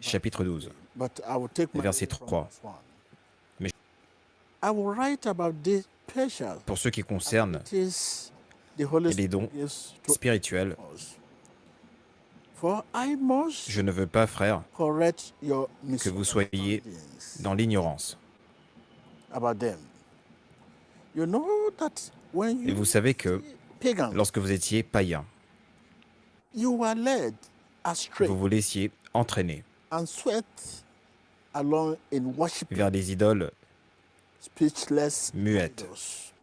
chapitre 12, but I will take my verset reading from 3. verse 1. Mais I will write about this special pour ce qui concerne abilities the Holy les dons Spirit gives to spirituels, us. For I must je ne veux pas, frères, correct your que vous soyez misunderstandings dans l'ignorance. about them. You know that when Et you vous savez que pagans, lorsque vous étiez païens, you were led astray vous vous laissiez entraîner and swept along in worshiping vers des idoles speechless muettes, idols.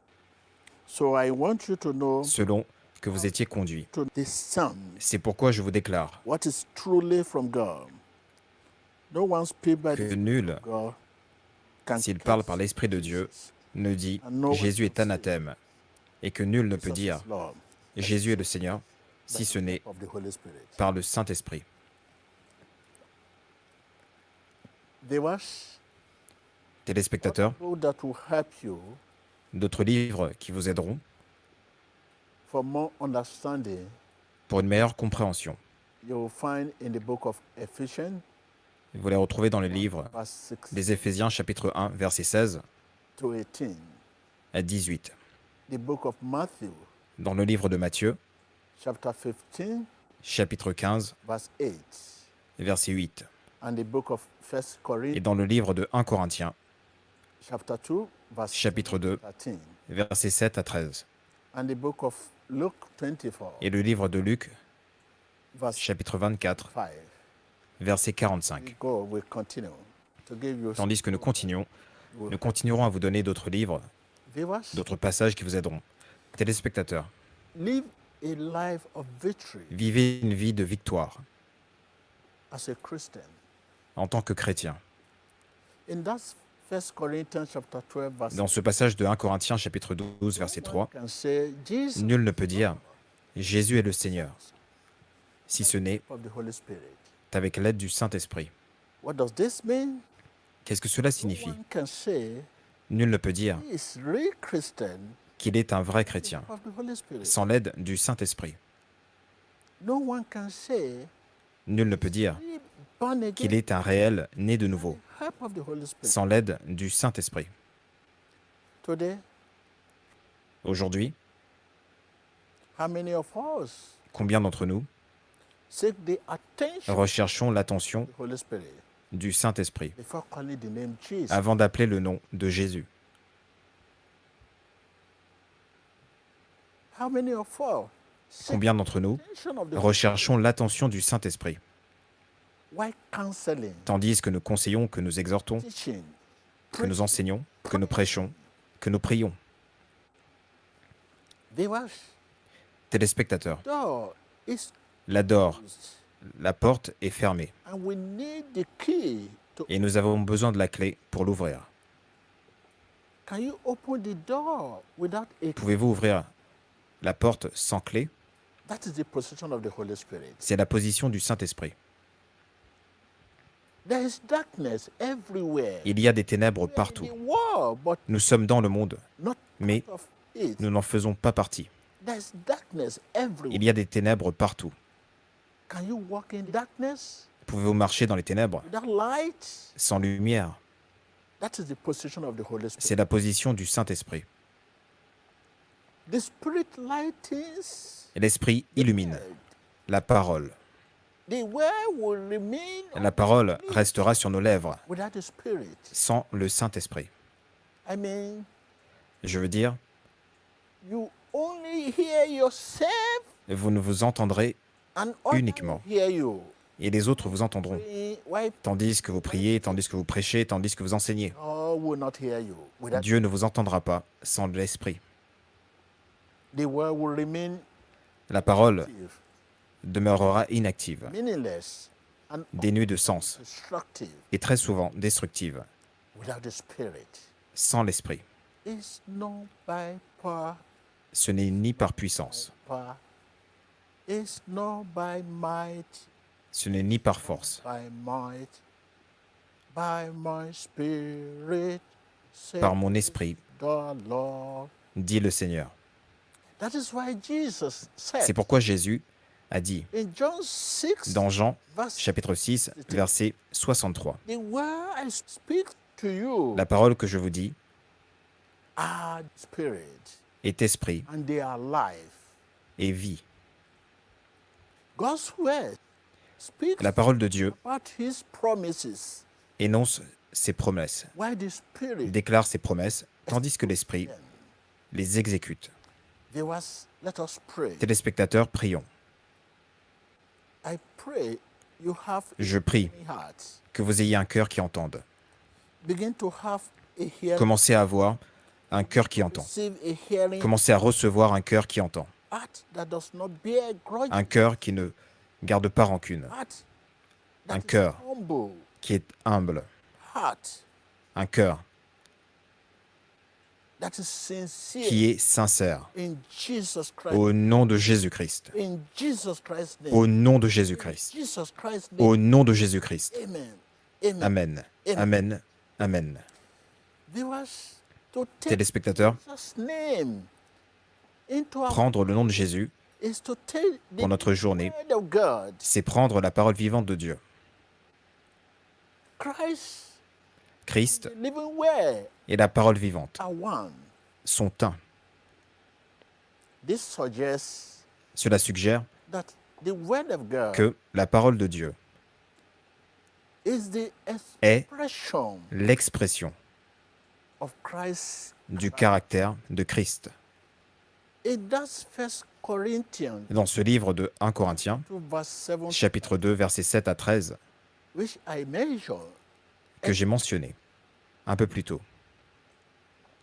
So I want you to know selon que vous étiez conduits. to discern C'est pourquoi je vous déclare what is truly from God. No one speak by que the nul, Spirit of God can s'il parle curse par l'Esprit de Dieu, Jesus. ne dit And no one Jésus est can say anathème, et que nul ne peut Jesus dire is Lord Jésus est le Seigneur, by si the ce n'est help of the Holy Spirit. par le Saint-Esprit. Viewers, Téléspectateurs, what that will help you d'autres livres qui vous aideront for more understanding, pour une meilleure compréhension. you will find in the book of Ephesians, Vous les retrouvez dans le livre verse 6 des Éphésiens, chapitre 1, verset 16 to 18, à 18. the book of Matthew, Dans le livre de Matthieu, chapter 15, chapitre 15, verse 8, verset 8. and the book of 1 Et Corinthians, dans le livre de 1 Corinthiens, chapter 2, verse chapitre 2, 13, verset 7 à 13. and the book of Luke 24, Et le livre de Luc, verse chapitre 24, 5. verset 45. God will continue to give you Tandis que nous continuerons à vous donner d'autres livres, viewers, d'autres passages qui vous aideront. Téléspectateurs, live a life of victory vivez une vie de victoire as a Christian. en tant que chrétien. In that 1 Corinthians chapter 12, verse Dans ce passage de 1 Corinthiens, chapitre 12, verset 3, can say Jesus nul ne peut dire « Jésus est le Seigneur » si ce n'est of the Holy Spirit. avec l'aide du Saint-Esprit. What does this mean? Qu'est-ce que cela No signifie? one can say Nul ne peut dire he is real Christian qu'il est un vrai chrétien of the Holy Spirit. sans l'aide du Saint-Esprit. No one can say Nul ne peut dire he born again qu'il est un réel né de nouveau help of the Holy Spirit. sans l'aide du Saint-Esprit. Today, Aujourd'hui, how many of us combien d'entre nous seek the attention of recherchons l'attention the Holy Spirit du Saint-Esprit before calling the name Jesus? avant d'appeler le nom de Jésus? How many of us seek Combien d'entre nous the attention of the Holy recherchons l'attention du Saint-Esprit, Why counseling, tandis que nous conseillons, que nous exhortons, teaching, que nous enseignons, que nous prêchons, que nous prions? viewers, Téléspectateurs, door is l'adore, closed, la porte est fermée and we need the key to. et nous avons besoin de la clé pour l'ouvrir. Can you open the door without a key? Pouvez-vous ouvrir la porte sans clé? That is the position of the Holy Spirit. C'est la position du Saint-Esprit. There is darkness everywhere. Il y a des ténèbres We are in partout. the world, but Nous sommes dans le monde, not mais part of it. nous n'en faisons pas partie. There is darkness everywhere. Il y a des ténèbres partout. Can you walk in darkness Pouvez-vous marcher dans les ténèbres without light? sans lumière? That is the position of the Holy Spirit. C'est la position du Saint-Esprit. The Spirit lightens Et l'Esprit illumine la parole. the word will remain La parole restera sur nos lèvres without the Spirit. sans le Saint-Esprit. I mean, Je veux dire, you only hear yourself vous ne vous entendrez and others uniquement. hear you. et les autres vous entendront. Why Tandis que vous priez, tandis que vous prêchez, tandis que vous enseignez. all will not hear you? Without Dieu ne vous entendra pas sans l'Esprit. the word will remain La parole active, demeurera inactive, meaningless, and dénuée de sens, destructive et très souvent destructive, without the Spirit. sans l'Esprit. It's not by power, Ce n'est ni par puissance, power. It's not by might, ce n'est ni par force, by might, by my spirit, par saith mon esprit, the Lord. dit le Seigneur. That is why Jesus said, C'est pourquoi Jésus a dit in John 6, dans Jean, verse, chapitre 6, verset 63. the word I speak to you La parole que je vous dis are spirit, est esprit and they are life. et vie. God's word speaks La parole de Dieu about his promises, énonce ses promesses, while the spirit déclare ses promesses, tandis que l'esprit les exécute. viewers, let us pray. Téléspectateurs, prions. I pray you have Je prie a heart. que vous ayez un cœur qui entende. Begin to have a hearing, Commencez à avoir un cœur qui entend. receive a hearing Commencez à recevoir un cœur qui entend. heart that does not bear grudge, Un cœur qui ne garde pas rancune. heart Un that is cœur humble, qui est humble. heart Un cœur that is sincere. qui est sincère. In Jesus Christ, Au nom de Jésus-Christ. in Jesus Christ's name, Au nom de Jésus-Christ. Jesus Christ's name. Au nom de Jésus-Christ. Amen. Amen. Amen. Amen. Amen. Viewers, to take Téléspectateurs, Jesus' name into our prendre le nom de Jésus is to take the pour notre journée, word of God. c'est prendre la parole vivante de Dieu. Christ, Christ the living word, et la parole vivante are one. sont un. This suggests Cela suggère that the word of God que la parole de Dieu is the est expression l'expression of Christ. du caractère de Christ. In that First Corinthians Dans ce livre de 1 Corinthiens, 2 verse 7, chapitre 2, versets 7 à 13, which I mentioned, que j'ai mentionné un peu plus tôt,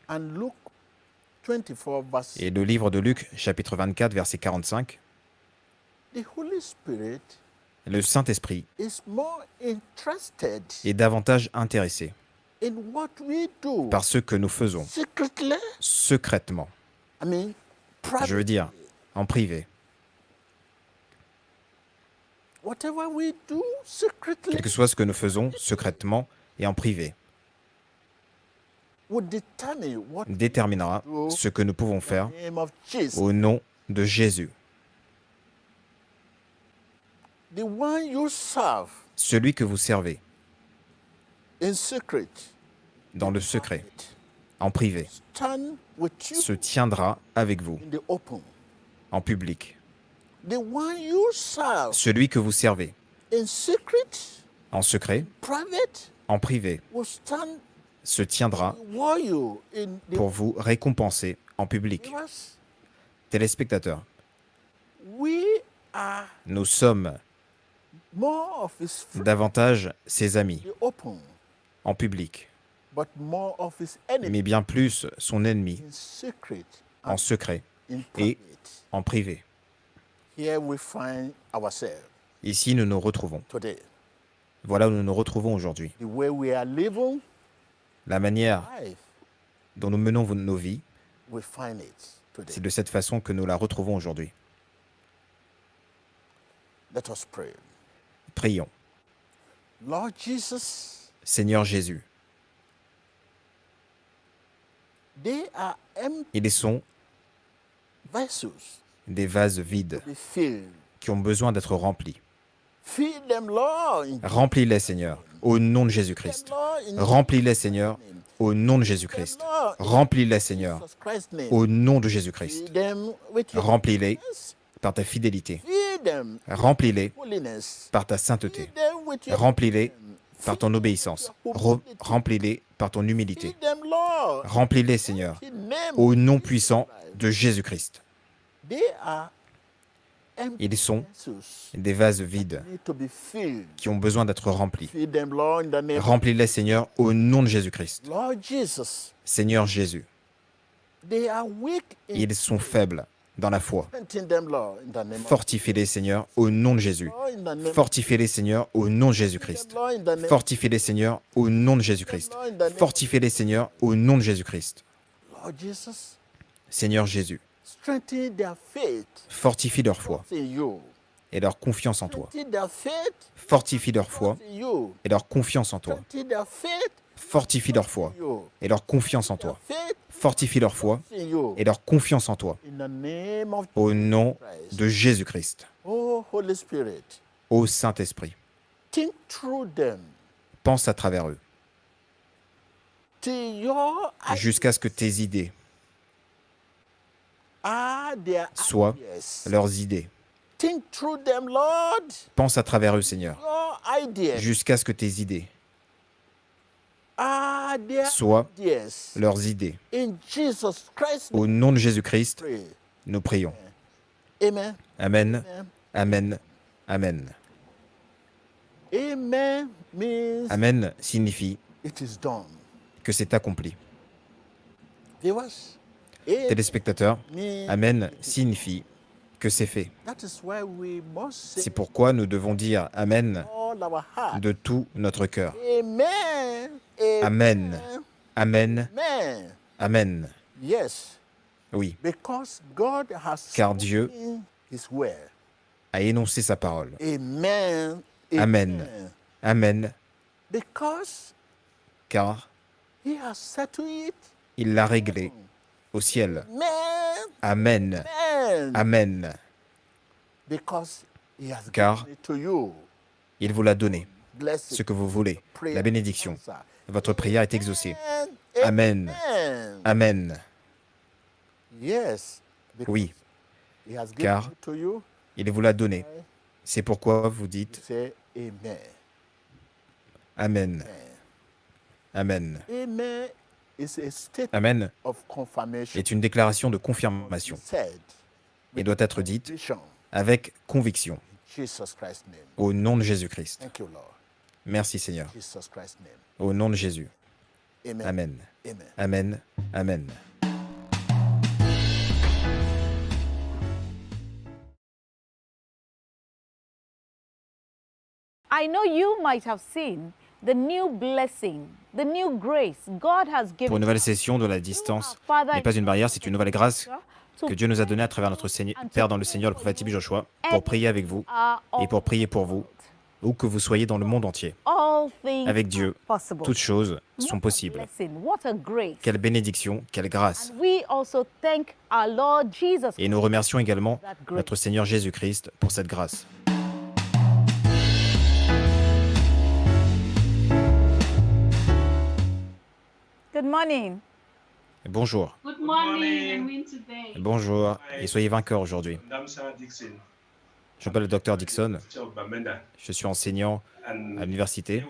and Luke 24 verse, et le livre de Luc, chapitre 24, verset 45, the Holy Spirit le Saint-Esprit is more interested est davantage intéressé in what we do par ce que nous faisons secretly. secrètement, I mean, je veux dire en privé. whatever we do secretly Quel que soit ce que nous faisons secrètement et en privé, would determine what déterminera ce que nous pouvons faire the name of Jesus. au nom de Jésus. The one you serve Celui que vous servez in secret, dans le secret, en privé, stand with you se tiendra avec vous in the open. en public. The one you serve Celui que vous servez in secret, en secret, private, en privé, will stand se tiendra before you in the pour vous récompenser en public. viewers. Téléspectateurs, We are nous sommes more of his friends davantage ses amis in the open, en public, but more of his enemies mais bien plus son ennemi in secret en secret, in et private. en privé. Here we find ourselves Ici, nous nous retrouvons. today. Voilà où nous nous retrouvons aujourd'hui. The way we are living La manière life, dont nous menons nos vies, we find it today. c'est de cette façon que nous la retrouvons aujourd'hui. Let us pray. Prions. Lord Jesus, Seigneur Jésus, they are empty ils sont vessels des vases vides to be filled. qui ont besoin d'être remplis. Fill them, Lord, in Remplis-les, Seigneur, au nom de them, Jésus-Christ. Lord, in Remplis-les, Seigneur, name. au nom de Fill them, Jésus-Christ. Lord, in Remplis-les, Seigneur, Jesus Christ's name. au nom de Jésus-Christ. Fill them with your Remplis-les goodness. par ta fidélité. Fill them with Remplis-les holiness. par ta Fill sainteté. them with your Remplis-les par Fill ton them obéissance. with your humility. Remplis-les par ton humilité. Fill them, Lord, Remplis-les, Seigneur, in the name au of nom Jesus puissant Christ. de Jésus-Christ. They are empty Ils sont vessels des vases vides need to be filled. qui ont besoin d'être remplis. Fill them, Lord, in the name of Remplis-les, Seigneur, au nom de Jésus-Christ. Lord Jesus. Seigneur Jésus, They are weak in ils sont faibles dans la foi. strengthen them, Lord, in the name of Fortifie-les, Seigneur, au nom de Jésus. Lord, in the name Fortifie-les, Seigneur, au nom de Jésus-Christ. Lord, in the name Fortifie-les, Seigneur, au nom de Jésus-Christ. Lord, in the name Fortifie-les, Seigneur, au nom de Jésus-Christ. Lord Jesus. Seigneur Jésus, Strengthen their faith fortifie leur foi in you. et leur confiance en toi. Strengthen their faith Fortifie leur foi in you. et leur confiance en toi. Strengthen their faith Fortifie leur foi in you. et leur confiance en Their toi. faith fortifie leur foi in you. et leur confiance en toi. In the name of Au nom Christ. de Jésus-Christ. Oh, Holy Spirit, Ô Saint-Esprit, think through them pense à travers eux, till your jusqu'à ce que tes idées are their soient ideas. leurs idées. Think through them, Lord, Pense à travers eux, Seigneur, your ideas jusqu'à ce que tes idées are their soient ideas. leurs idées. In Jesus Christ, Au nom de Jésus-Christ, pray. nous prions. Amen. Amen, Amen. Amen, Amen. Amen means Amen signifie it is done. que c'est accompli. Viewers, amen Téléspectateurs, means Amen signifie que c'est fait. that is why we must say C'est pourquoi nous devons dire Amen all our heart. de tout notre cœur. Amen. Amen. Amen, Amen. Amen. Yes, Oui, because God has Car Dieu spoken His word. a énoncé sa parole. Amen. Amen. Amen, Because car He has settled it. il l'a réglé au ciel. Amen. Amen, Amen. Amen. Because He has Car given it to you. Il vous l'a donné, Bless ce it. que vous voulez, Prayer la bénédiction. answer. Votre prière est exaucée. Amen. Amen. Amen. Yes. Because Oui, He has given car it to you. il vous l'a donné. C'est pourquoi vous dites Say Amen. Amen. Amen. Amen is a state Amen of confirmation. est une déclaration de confirmation Said et doit être dite vision. avec conviction Jesus Christ's name. au nom de Jésus-Christ. Thank you, Lord. Merci Seigneur. Jesus Christ's name. Au nom de Jésus. Amen. Amen. Amen. Amen. Amen. I know you might have seen the new blessing, the new grace God has Pour une given nouvelle session de la distance n'est pas une barrière, c'est une nouvelle grâse que Dieu nous a donnée à travers notre Père dans le Seigneur, le prophète Tibi Joshua, pour prier avec vous et pour prier pour vous, où que vous soyez dans le monde entier. Avec Dieu, toutes choses sont possibles. Quelle bénédiction, quelle grâce. Et nous remercions également notre Seigneur Jésus-Christ pour cette grâce. Good morning. Bonjour. Good morning and win today. Bonjour et soyez vainqueurs aujourd'hui. Je m'appelle le Dr Dixon. Je suis enseignant à l'université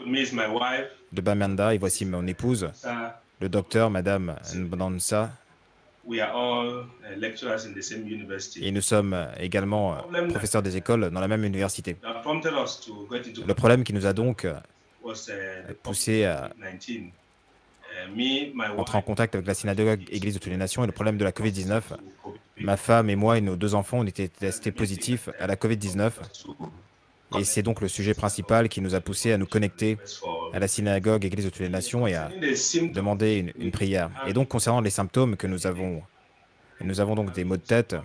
de Bamenda et voici mon épouse, le docteur Madame Nbansa. Et nous sommes également professeurs des écoles dans la même université. Le problème qui nous a donc poussé à entrer en contact avec la synagogue Église de toutes les nations est le problème de la Covid-19. Ma femme et moi et nos deux enfants ont été testés positifs à la Covid-19. Et c'est donc le sujet principal qui nous a poussé à nous connecter à la synagogue Église de toutes les nations et à demander une prière. Et donc concernant les symptômes que nous avons donc des maux de tête,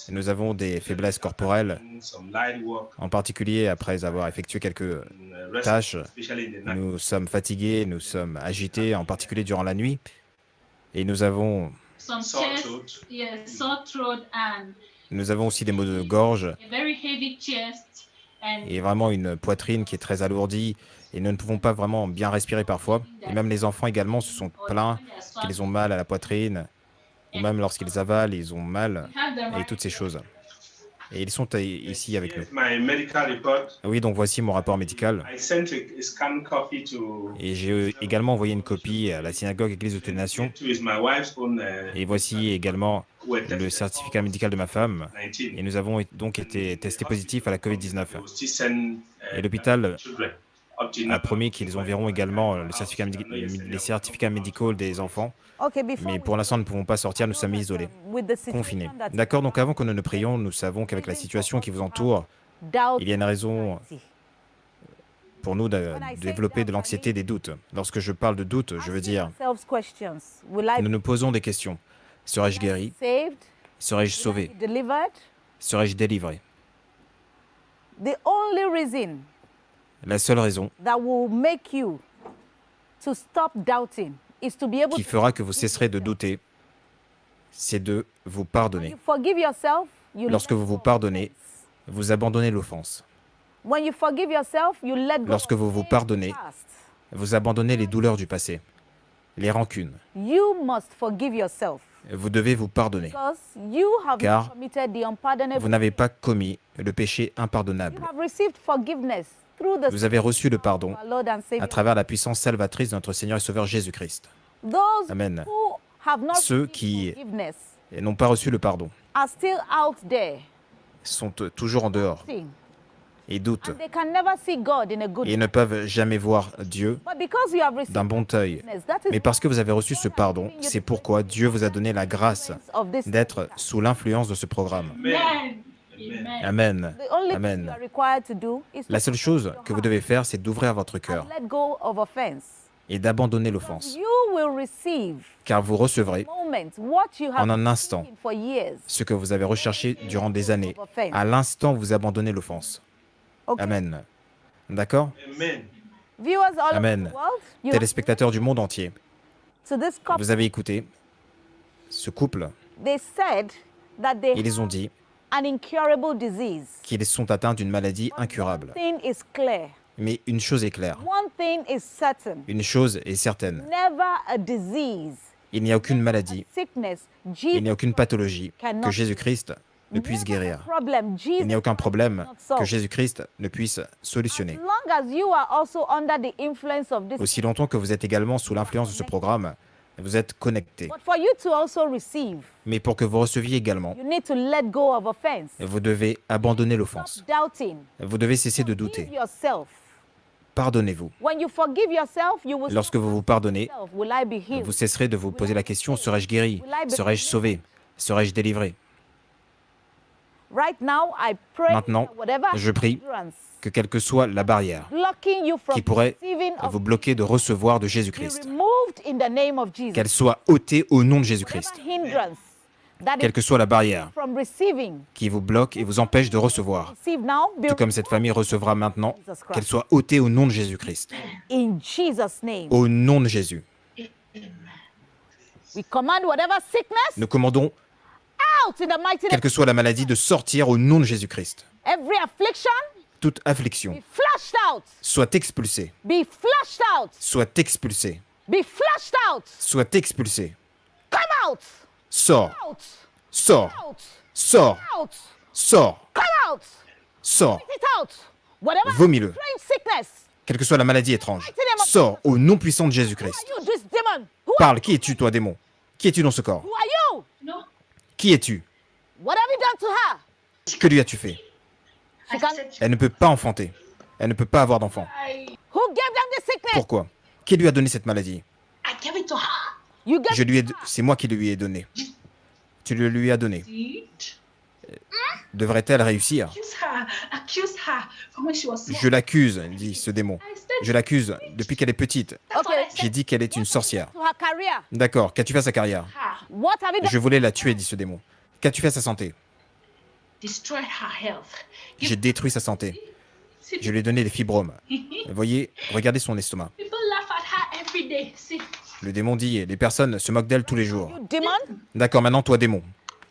nous avons des faiblesses corporelles, en particulier après avoir effectué quelques tâches. Nous sommes fatigués, nous sommes agités, en particulier durant la nuit. Et nous avons aussi des maux de gorge et vraiment une poitrine qui est très alourdie. Et nous ne pouvons pas vraiment bien respirer parfois. Et même les enfants également se sont plaints qu'ils ont mal à la poitrine. Ou même lorsqu'ils avalent, ils ont mal, et toutes ces choses. Et ils sont ici avec nous. Oui, donc voici mon rapport médical. Et j'ai également envoyé une copie à la synagogue Église de toutes les nations. Et voici également le certificat médical de ma femme. Et nous avons donc été testés positifs à la Covid-19. Et l'hôpital a promis qu'ils enverront également les certificats médicaux des enfants. Mais pour l'instant, nous ne pouvons pas sortir, nous sommes isolés, confinés. D'accord, donc avant que nous ne prions, nous savons qu'avec la situation qui vous entoure, il y a une raison pour nous de développer de l'anxiété, des doutes. Lorsque je parle de doute, je veux dire, nous nous posons des questions. Serais-je guéri? Serais-je sauvé? Serais-je délivré? La seule raison that will make you to stop doubting is to be able qui to fera que vous cesserez de douter, c'est de vous When pardonner. you forgive yourself, you Lorsque let vous vous go of pardonnez, offense. vous abandonnez l'offense. When you forgive yourself, you let go Lorsque of vous vous pain pardonnez, past. vous abandonnez les douleurs du passé, les rancunes. You must forgive yourself Vous devez vous pardonner, because you have Car not committed the unpardonable. vous n'avez pas commis le péché You impardonnable. have received forgiveness through the Vous avez reçu le pardon our Lord and Savior. à travers la puissance salvatrice de notre Seigneur et Sauveur Jésus-Christ. Those Amen. who have not Ceux received qui forgiveness et n'ont pas reçu le pardon are still out there sont toujours en dehors seeing. et doutent And they can never see God in a good et ne peuvent jamais voir Dieu But because you have received d'un bon œil. forgiveness, that is Mais parce que vous avez reçu ce pardon, c'est pourquoi Dieu vous a donné la grâce of this d'être sous l'influence de ce programme. Amen. Amen. Amen. The only thing Amen. you are required to do is La to seule chose que vous devez faire, c'est d'ouvrir votre cœur and let go of offense. et d'abandonner l'offense. You will receive Car vous recevrez moment what you have en un been instant seeking for years. ce que vous avez recherché durant des années. À l'instant où vous abandonnez l'offense. Okay. Amen. D'accord? Viewers all Amen. over the world, you have Téléspectateurs du monde entier, to this couple, vous avez écouté ce couple. they said that they Ils ont dit have an incurable disease. qu'ils sont atteints d'une maladie incurable. Thing is clear. Mais une chose est claire, One thing is certain. une chose est certaine, Never a disease, il n'y a aucune maladie, sickness, il Jesus, n'y a aucune pathologie que Jésus-Christ ne puisse guérir. problem, Jesus, Il n'y a aucun problème cannot solve. que Jésus-Christ ne puisse solutionner. As long as you are also under the influence of this, Aussi longtemps que vous êtes également sous l'influence de ce programme, vous êtes connecté. but for you to also receive, Mais pour que vous receviez également, you need to let go of offense. vous devez abandonner l'offense. Stop doubting. Vous devez cesser de Forgive douter. yourself. Pardonnez-vous. When you forgive yourself, you will Lorsque vous vous pardonnez, yourself, will I be healed? vous cesserez de vous poser la question, serais-je guéri? Serais-je sauvé? Serais-je délivré? Right now, I pray Maintenant, that whatever je prie hindrance que quelle que soit la barrière blocking you from qui pourrait receiving of vous bloquer de recevoir de be Jésus-Christ, removed in the name of Jesus. qu'elle soit ôtée au nom de Jésus-Christ. Whatever hindrance that Quelle is que soit la barrière from receiving, qui vous bloque et vous empêche de recevoir, receive now, be tout comme cette famille recevra maintenant, qu'elle soit ôtée au nom de Jésus-Christ. in Jesus' name. Au nom de Jésus. We command whatever sickness Nous commandons, out in the mighty quelle name. que soit la maladie, de sortir au nom de Jésus-Christ. Every affliction Toute affliction be flushed out. soit expulsée, Be flushed out. soit expulsée, Be flushed out. soit expulsée. Come out. Sors, Out. sors, Out. sors, Out. sors, Come out. sors. Spit it out. Whatever Vomis-le. strange sickness. Quelle que soit la maladie étrange, sors au nom puissant de Jésus-Christ. You, this demon. Who Parle, qui es-tu, toi, démon? Qui es-tu dans ce corps? are you? No. Qui es-tu? What have you done to her? Que lui as-tu fait? She can, Elle ne peut pas enfanter. Elle ne peut pas avoir d'enfant. who gave them the sickness? Pourquoi? Qui lui a donné cette maladie? I gave it to her. You gave C'est moi qui le lui ai donné. Tu le lui as donné. Did Devrait-elle réussir? accuse her from when she was small. Je l'accuse, dit ce démon. Je l'accuse depuis qu'elle est petite. That's what I J'ai said dit qu'elle est une sorcière. to her career. D'accord, qu'as-tu fait à sa carrière? to her. What have you done? Je voulais la tuer, dit ce démon. Qu'as-tu fait à sa santé? Destroyed her health. J'ai détruit sa santé. See, Je lui ai donné des fibromes. Voyez, regardez son estomac. people laugh at her every day. See, Le démon dit, les personnes se moquent d'elle tous les jours. You demon, D'accord, maintenant toi démon,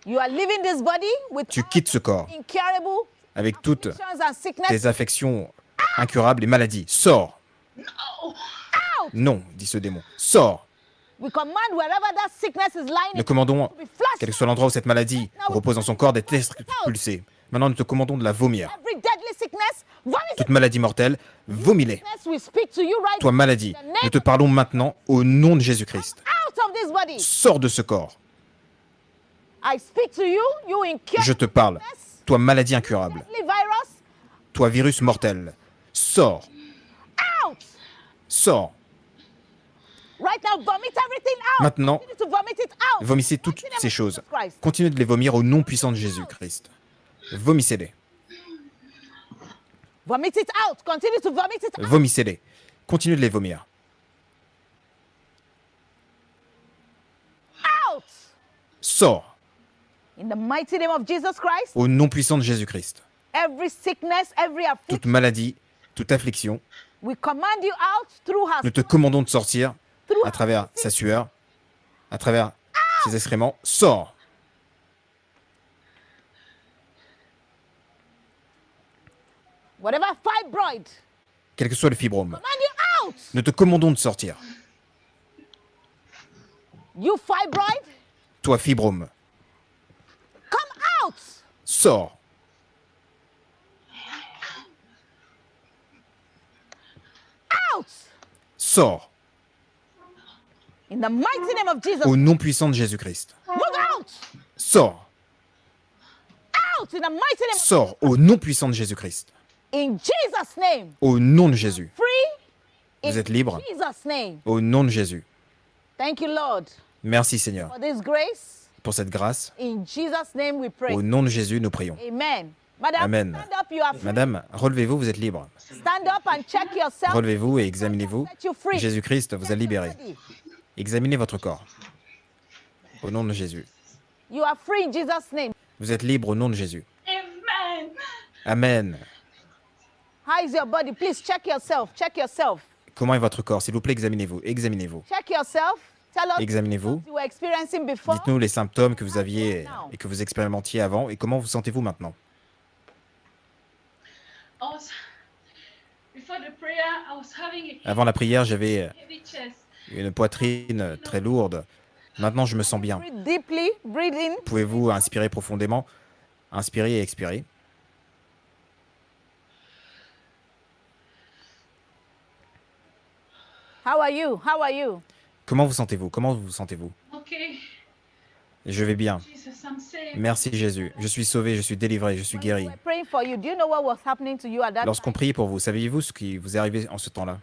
you are leaving this body with tu quittes ce corps incurable avec toutes afflictions and sickness. tes affections incurables et maladies. Sors. Non, dit ce démon. Sors. We command wherever that sickness is lying, Nous commandons, to be flushed. quel que soit l'endroit où cette maladie repose dans son corps, d'être expulsée. Maintenant, nous te commandons de la vomir. Every deadly sickness, vomit Toute maladie mortelle, vomis-les. sickness. We speak to you right Toi, maladie, nous te parlons maintenant au nom de Jésus-Christ. out of this body. Sors de ce corps. I speak to you, you incurable Je te parle. sickness, Toi, maladie incurable. deadly virus, Toi, virus mortel. Sors. out. Sors. Right now, vomit everything out. Maintenant, Continue to vomit it out. vomissez toutes ces choses. Continuez de les vomir au nom puissant de Jésus-Christ. Vomissez-les. Vomit it out. Continue to vomit it out. Vomissez-les. Continuez de les vomir. Out. Sors. In the mighty name of Jesus Christ, Au nom puissant de Jésus-Christ. every sickness, every Toute affliction, maladie, toute affliction, we command you out through her nous te commandons de sortir through à travers sa sueur, à travers ses excréments, sors. Whatever fibroid, Quel que soit le fibrome, command you out. nous te commandons de sortir. You fibroid, Toi, fibrome, come out. sors. Out. Sors. In the mighty name of Jesus. Au nom puissant de Jésus-Christ. Move out. Sors. Out in the mighty name. Sors. Au nom puissant de Jésus-Christ. In Jesus' name. Au nom de Jésus. Free. Vous In êtes libre. Jesus' name. Au nom de Jésus. Thank you, Lord, Merci Seigneur for this grace. pour cette grâce. In Jesus' name we pray. Au nom de Jésus, nous prions. Amen. Madam, Amen. stand up, you are free. Madame, relevez-vous, vous êtes libre. Stand up and check yourself. Relevez-vous et examinez-vous. Set you free. Jésus-Christ vous a libéré. Body. Examinez votre corps. Au nom de Jésus. You are free in Jesus' name. Vous êtes libre au nom de Jésus. Amen. Amen. How is your body? Please check yourself. Check yourself. Comment est votre corps? S'il vous plaît, examinez-vous. Examinez-vous. Check yourself. Tell us Examinez-vous. what you were experiencing before. Dites-nous les symptômes que vous aviez et que vous expérimentiez avant et comment vous sentez-vous maintenant. Before the prayer, I was having a Avant la prière, j'avais heavy chest. une poitrine très lourde. Maintenant, je me sens bien. Breathe deeply. Breathe in. Pouvez-vous inspirer profondément? Inspirez et expirez. How are you? How are you? Comment vous sentez-vous? Comment vous sentez-vous? Okay. Je vais bien. Jesus, I'm saved. Merci Jésus. Je suis sauvé, je suis délivré, je suis guéri. We're praying for you. Do you know what was happening to you at that Lorsqu'on time? priait pour vous, saviez-vous ce qui vous est arrivé en ce temps-là?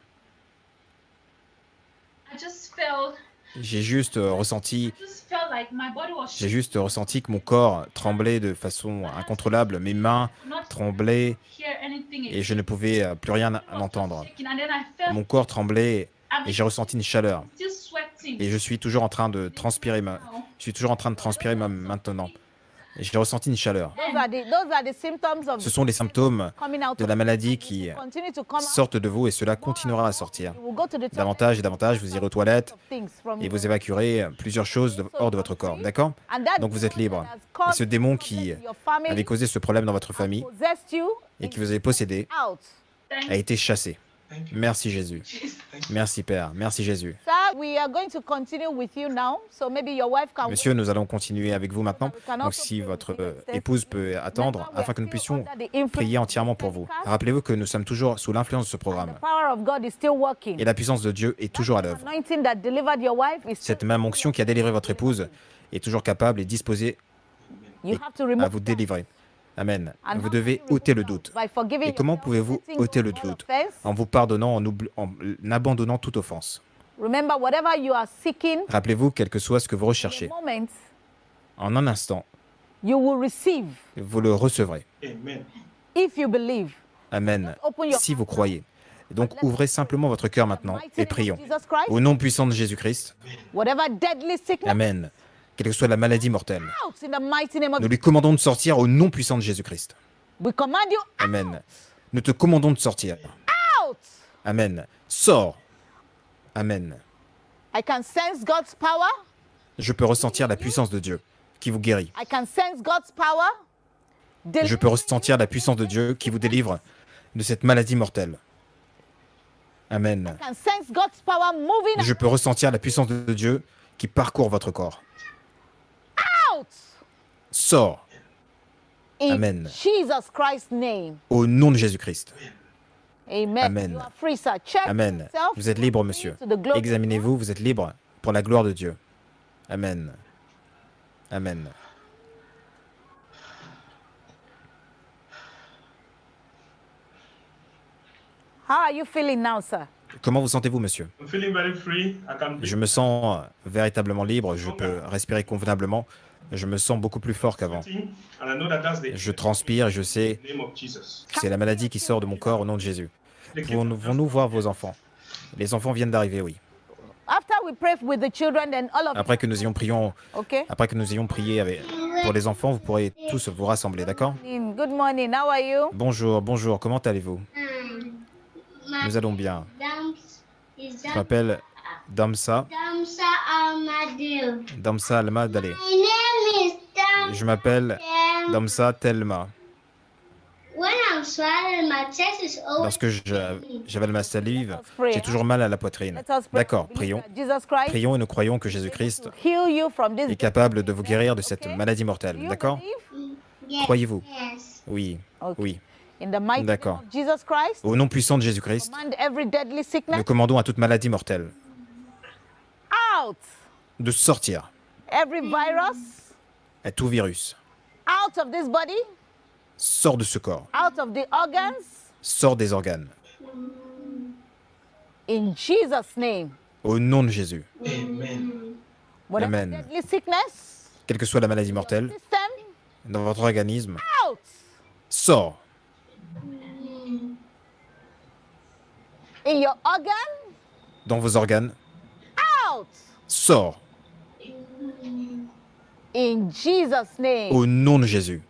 I just felt J'ai juste ressenti like my body was J'ai juste ressenti que mon corps tremblait de façon incontrôlable, mes mains not tremblaient hear anything. et je ne pouvais plus rien entendre. Shaking, and then I felt Mon corps tremblait et j'ai ressenti une chaleur. still sweating. Et je suis toujours en train de transpirer. Je suis toujours en train de transpirer maintenant. Et j'ai ressenti une chaleur. Those are the symptoms of Ce sont les symptômes coming out de of la maladie qui continue to come out. sortent de vous et cela continuera à sortir. You will go to the toilet Davantage et davantage, vous irez aux toilettes of things from et you. vous évacuerez plusieurs choses hors de votre corps. D'accord? And that Donc vous êtes libre. that has Et caused ce démon qui your family avait causé ce problème dans votre famille possessed you et qui vous avait possédé out. a été chassé. Merci Jésus. Merci Père. Merci Jésus. Sir, we are going to continue with you now. So maybe your wife can Monsieur, nous allons continuer avec vous maintenant. Donc si votre épouse peut attendre afin que nous puissions prier entièrement pour vous. Rappelez-vous que nous sommes toujours sous l'influence de ce programme. The power of God is still working. Et la puissance de Dieu est toujours à l'œuvre. Anointing that delivered your wife is Cette même onction qui a délivré votre épouse est toujours capable et disposée you have to à remove vous délivrer. Amen. And Vous how devez do you ôter le remove doute. by forgiving Et comment yourself, pouvez-vous letting ôter le go all doute? offense? En vous pardonnant, en abandonnant toute offense. Remember, whatever you are seeking, Rappelez-vous, quel que soit ce que vous in recherchez, a moment, en un instant, you will receive vous le recevrez. if you believe. Amen. Open your Si vous croyez. Donc ouvrez simplement votre cœur maintenant Mighty et name of prions. Jesus Christ, Au nom puissant de Jésus-Christ. whatever deadly sickness, Amen. Quelle que soit la maladie mortelle. out in the mighty name of Nous lui commandons de sortir au nom puissant de Jésus-Christ. we command you Amen. Nous te commandons de sortir. out. Amen. Sors. Amen. I can sense God's power. Je peux ressentir la puissance de Dieu qui vous guérit. I can sense God's power. Je peux ressentir la puissance de Dieu qui vous délivre de cette maladie mortelle. Amen. I can sense God's power moving Je peux ressentir la puissance de Dieu qui parcourt votre corps. out. Sors. In Amen. Jesus Christ's name. Au nom de Jésus-Christ. Amen. Amen. You are free, sir. Check Amen. yourself. Vous êtes libre, monsieur. To the glory of Examinez-vous, vous êtes libre pour la gloire de Dieu. Amen. Amen. How are you feeling now, sir? Comment vous sentez-vous, monsieur? I'm feeling very free. I can Je me sens véritablement libre, je peux respirer convenablement, je me sens beaucoup plus fort qu'avant. breathe, and I know that that's the Je transpire et je sais name of Jesus. que c'est la maladie qui sort de mon corps au nom de Jésus. Pouvons-nous voir vos enfants? Les enfants viennent d'arriver, oui. After we pray with the children, then all of Après que nous ayons okay? prié pour les enfants, vous pourrez tous vous rassembler, d'accord? Good morning. How are you? Bonjour, bonjour, comment allez-vous? Nous allons bien. Je m'appelle Damsa Alma-Dale. Je m'appelle Damsa Telma. Lorsque j'avale ma salive, j'ai toujours mal à la poitrine. D'accord, prions. Prions et nous croyons que Jésus-Christ est capable de vous guérir de cette maladie mortelle. D'accord? Croyez-vous? Oui, oui. D'accord. Au nom puissant de Jésus-Christ, nous commandons à toute maladie mortelle de sortir, à tout virus. Sors de ce corps. Sors des organes. In Jesus' name. Au nom de Jésus. Whatever Amen. deadly sickness, Quelle que soit la maladie mortelle, system, dans votre organisme, out. sors. In your organ, Dans vos organes, out. sors. In Jesus' name. Au nom de Jésus.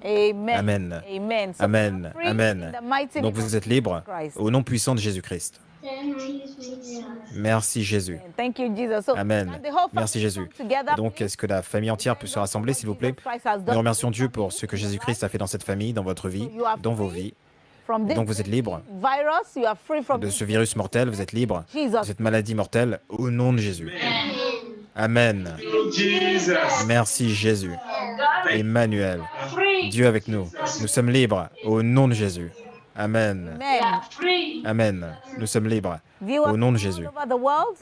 Amen. Amen. Amen. So Amen. free Amen. in the mighty Donc name vous of êtes libre Christ. au nom puissant de Jésus-Christ. Merci Jésus. Thank you, Jesus. So, Amen. and the whole Merci family Jésus. come together, Donc, est-ce que la famille entière peut se rassembler, s'il vous plaît? Christ has Nous done remercions Dieu pour ce que Jésus-Christ a fait dans cette famille, dans votre vie, dans vos vies. from this Donc, vous êtes libre virus, you are free from de ce virus mortel, vous êtes libre de Jesus. cette maladie mortelle, au nom de Jésus. Amen. Jesus. Merci Jésus. God, Emmanuel. free. Dieu avec nous. Nous sommes libres au nom de Jésus. Amen. Amen. Free. Amen. Nous sommes libres Viewers au nom de Jésus. all over the world,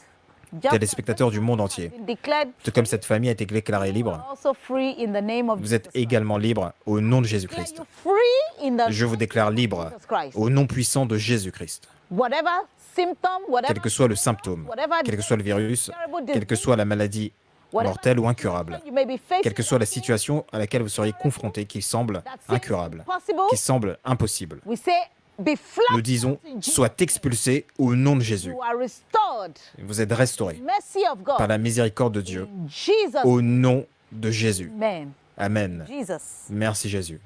just Téléspectateurs du monde entier. been declared Tout comme cette famille a été déclarée you libre, are also free in the name of vous êtes Jesus Christ. également libres au nom de Declare Jésus-Christ. you free in the Je vous déclare libre Jesus Christ. au nom puissant de Jésus-Christ. Whatever symptom, whatever Quel que soit le symptôme, quel que soit le virus, quelle que soit la maladie mortelle ou incurable, you may be facing, quelle que soit la situation à laquelle vous seriez confronté qui semble that seems incurable, impossible, qui semble impossible, we say, be nous flat. disons, soit expulsé au nom de Jésus. You are restored. Vous êtes restaurés Mercy of God. par la miséricorde de Dieu In Jesus' au nom de Jésus. name. Amen. Jesus. Merci Jésus.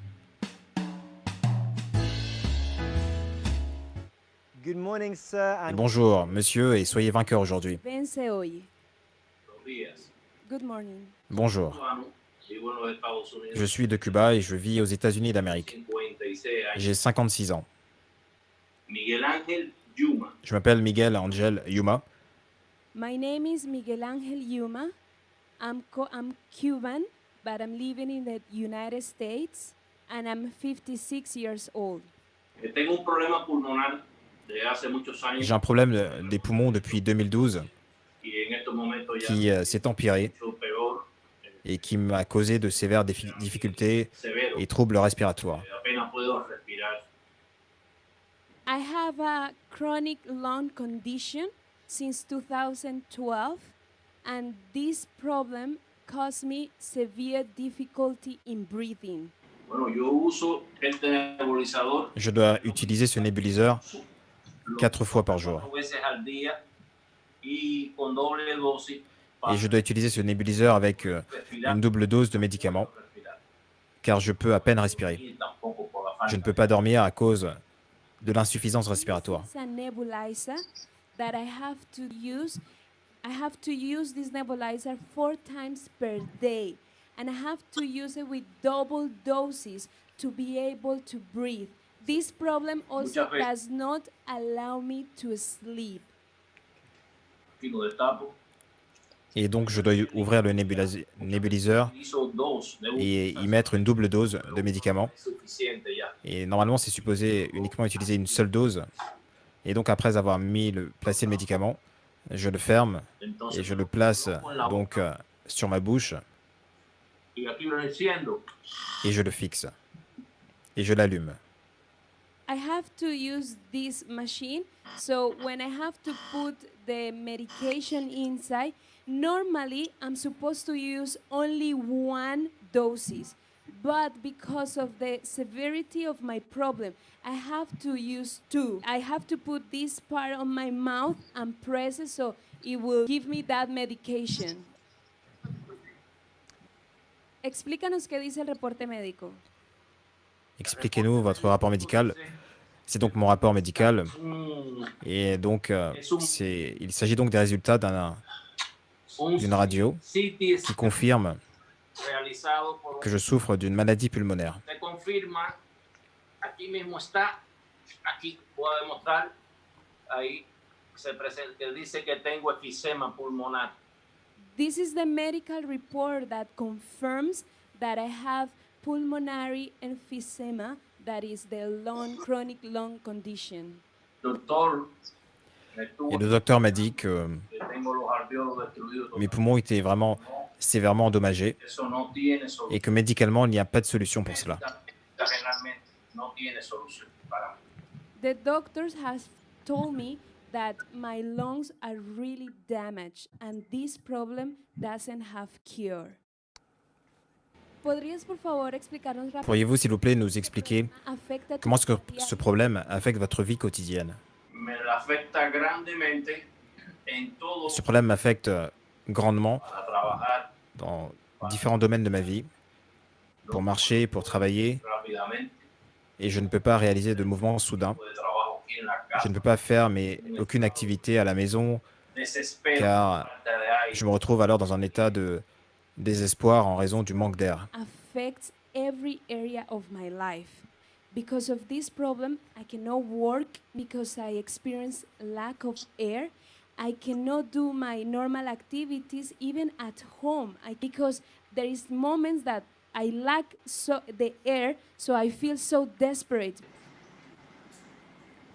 Good morning, sir, and Bonjour, monsieur, et soyez vainqueur aujourd'hui. Vence hoy. Good morning. Bonjour. Je suis de Cuba et je vis aux États-Unis d'Amérique. J'ai 56 ans. Miguel Ángel Yuma. Je m'appelle Miguel Ángel Yuma. My name is Miguel Ángel Yuma. I'm Cuban, but I'm living in the United States, and I'm 56 years old. Tengo un problema pulmonar de hace muchos años J'ai un problème des poumons depuis 2012 y en estos momentos ya qui s'est empiré mucho peor, et qui m'a causé de sévères difficultés severo. et troubles respiratoires. Apenas puedo respirar. I have a chronic lung condition since 2012, and this problem caused me severe difficulty in breathing. Bueno, yo uso este nebulizador Je dois utiliser ce nébuliseur 4 fois par jour. 4 veces al día y con doble dosis Et je dois utiliser ce nébuliseur avec respirar, une double dose de médicaments, respirar. car je peux à peine respirer. Y tampoco por la Je ne falta. peux pas dormir à cause de l'insuffisance respiratoire. This is a nebulizer that I have to use. I have to use this nebulizer 4 times per day, and I have to use it with double doses to be able to breathe. This problem also Muchas veces. does not allow me to sleep. Aquí lo destapo. Et donc je dois ouvrir le nébuliseur Utilizo dos et y mettre une double dose de médicaments. Es suficiente ya. Et normalement, c'est supposé uniquement utiliser une seule dose. Et donc après avoir placé le médicament, je le ferme Entonces, et je le place con la donc boca. sur ma bouche Y aquí lo enciendo. et je le fixe. Et je l'allume. I have to use this machine, so when I have to put the medication inside, normally I'm supposed to use only 1 doses. But because of the severity of my problem, I have to use 2. I have to put this part on my mouth and press it so it will give me that medication. Explícanos qué dice el reporte médico. Expliquez-nous votre rapport médical. C'est donc mon rapport médical. un, Et donc, il s'agit donc des résultats d'une radio CT qui scan confirme realizado por que je souffre d'une maladie pulmonaire. te confirma, aquí mismo está, aquí voy a demostrar, ahí se presenta, que dice que tengo efisema pulmonar. This is the medical report that confirms that I have pulmonary emphysema, that is the chronic lung condition. Doctor, me tuvo Et le docteur m'a dit que que tengo los alvéolos destruidos. mes poumons étaient vraiment sévèrement endommagés Eso no tiene et solución. que médicalement, il n'y a pas de solution pour cela. Generalmente no tiene solución para mí. The doctors has told me that my lungs are really damaged and this problem doesn't have cure. ¿Podrías por favor explicarnos rápidamente Pourriez-vous, s'il vous plaît, nous expliquer afecta tu comment est-ce que día ce problème affecte votre vie quotidienne? Me afecta grandemente en todo Ce problème m'affecte grandement para trabajar dans différents domaines de ma vie, pour marcher, pour travailler, rápidamente. et je ne peux pas réaliser de mouvements soudains. De trabajo aquí en la Je casa. ne peux pas faire aucune activité à la maison, Desespero, car falta de aire. je me retrouve alors dans un état de désespoir en raison du manque d'air. affects every area of my life. Because of this problem, I cannot work because I experience lack of air. I cannot do my normal activities even at home because there is moments that I lack the air, so I feel so desperate.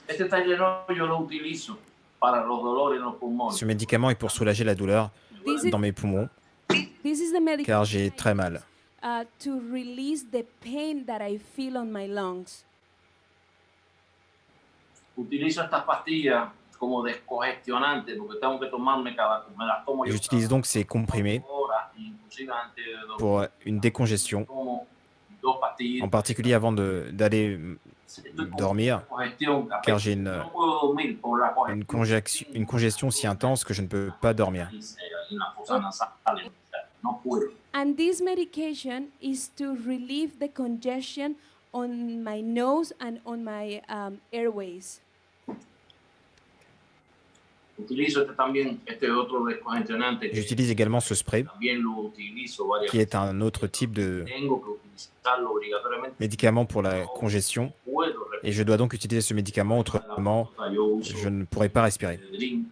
Este Tylenol yo lo utilizo para los dolores en los pulmones. Ce médicament est pour soulager la douleur This is, dans mes poumons, this is the medication car j'ai très mal. to release the pain that I feel on my lungs. Utilizo estas pastillas como descongestionante porque tengo que tomarme me las tomo yo J'utilise donc ces comprimés cada hora, inclusive antes de dormir. pour une décongestion, Tomo dos pastillas. en particulier avant d'aller Estoy con dormir, congestión, car j'ai no puedo dormir por la une congestion si intense que je ne peux pas dormir. en la fosa nasal. No puedo. And this medication is to relieve the congestion on my nose and on my airways. Utilizo también este otro descongestionante que J'utilise également ce spray, también lo utilizo varias qui est un autre type de Tengo que utilizarlo obligatoriamente. médicament pour la congestion, Puedo et je dois donc utiliser ce médicament, autrement yo uso je ne pourrai pas respirer. Excedrin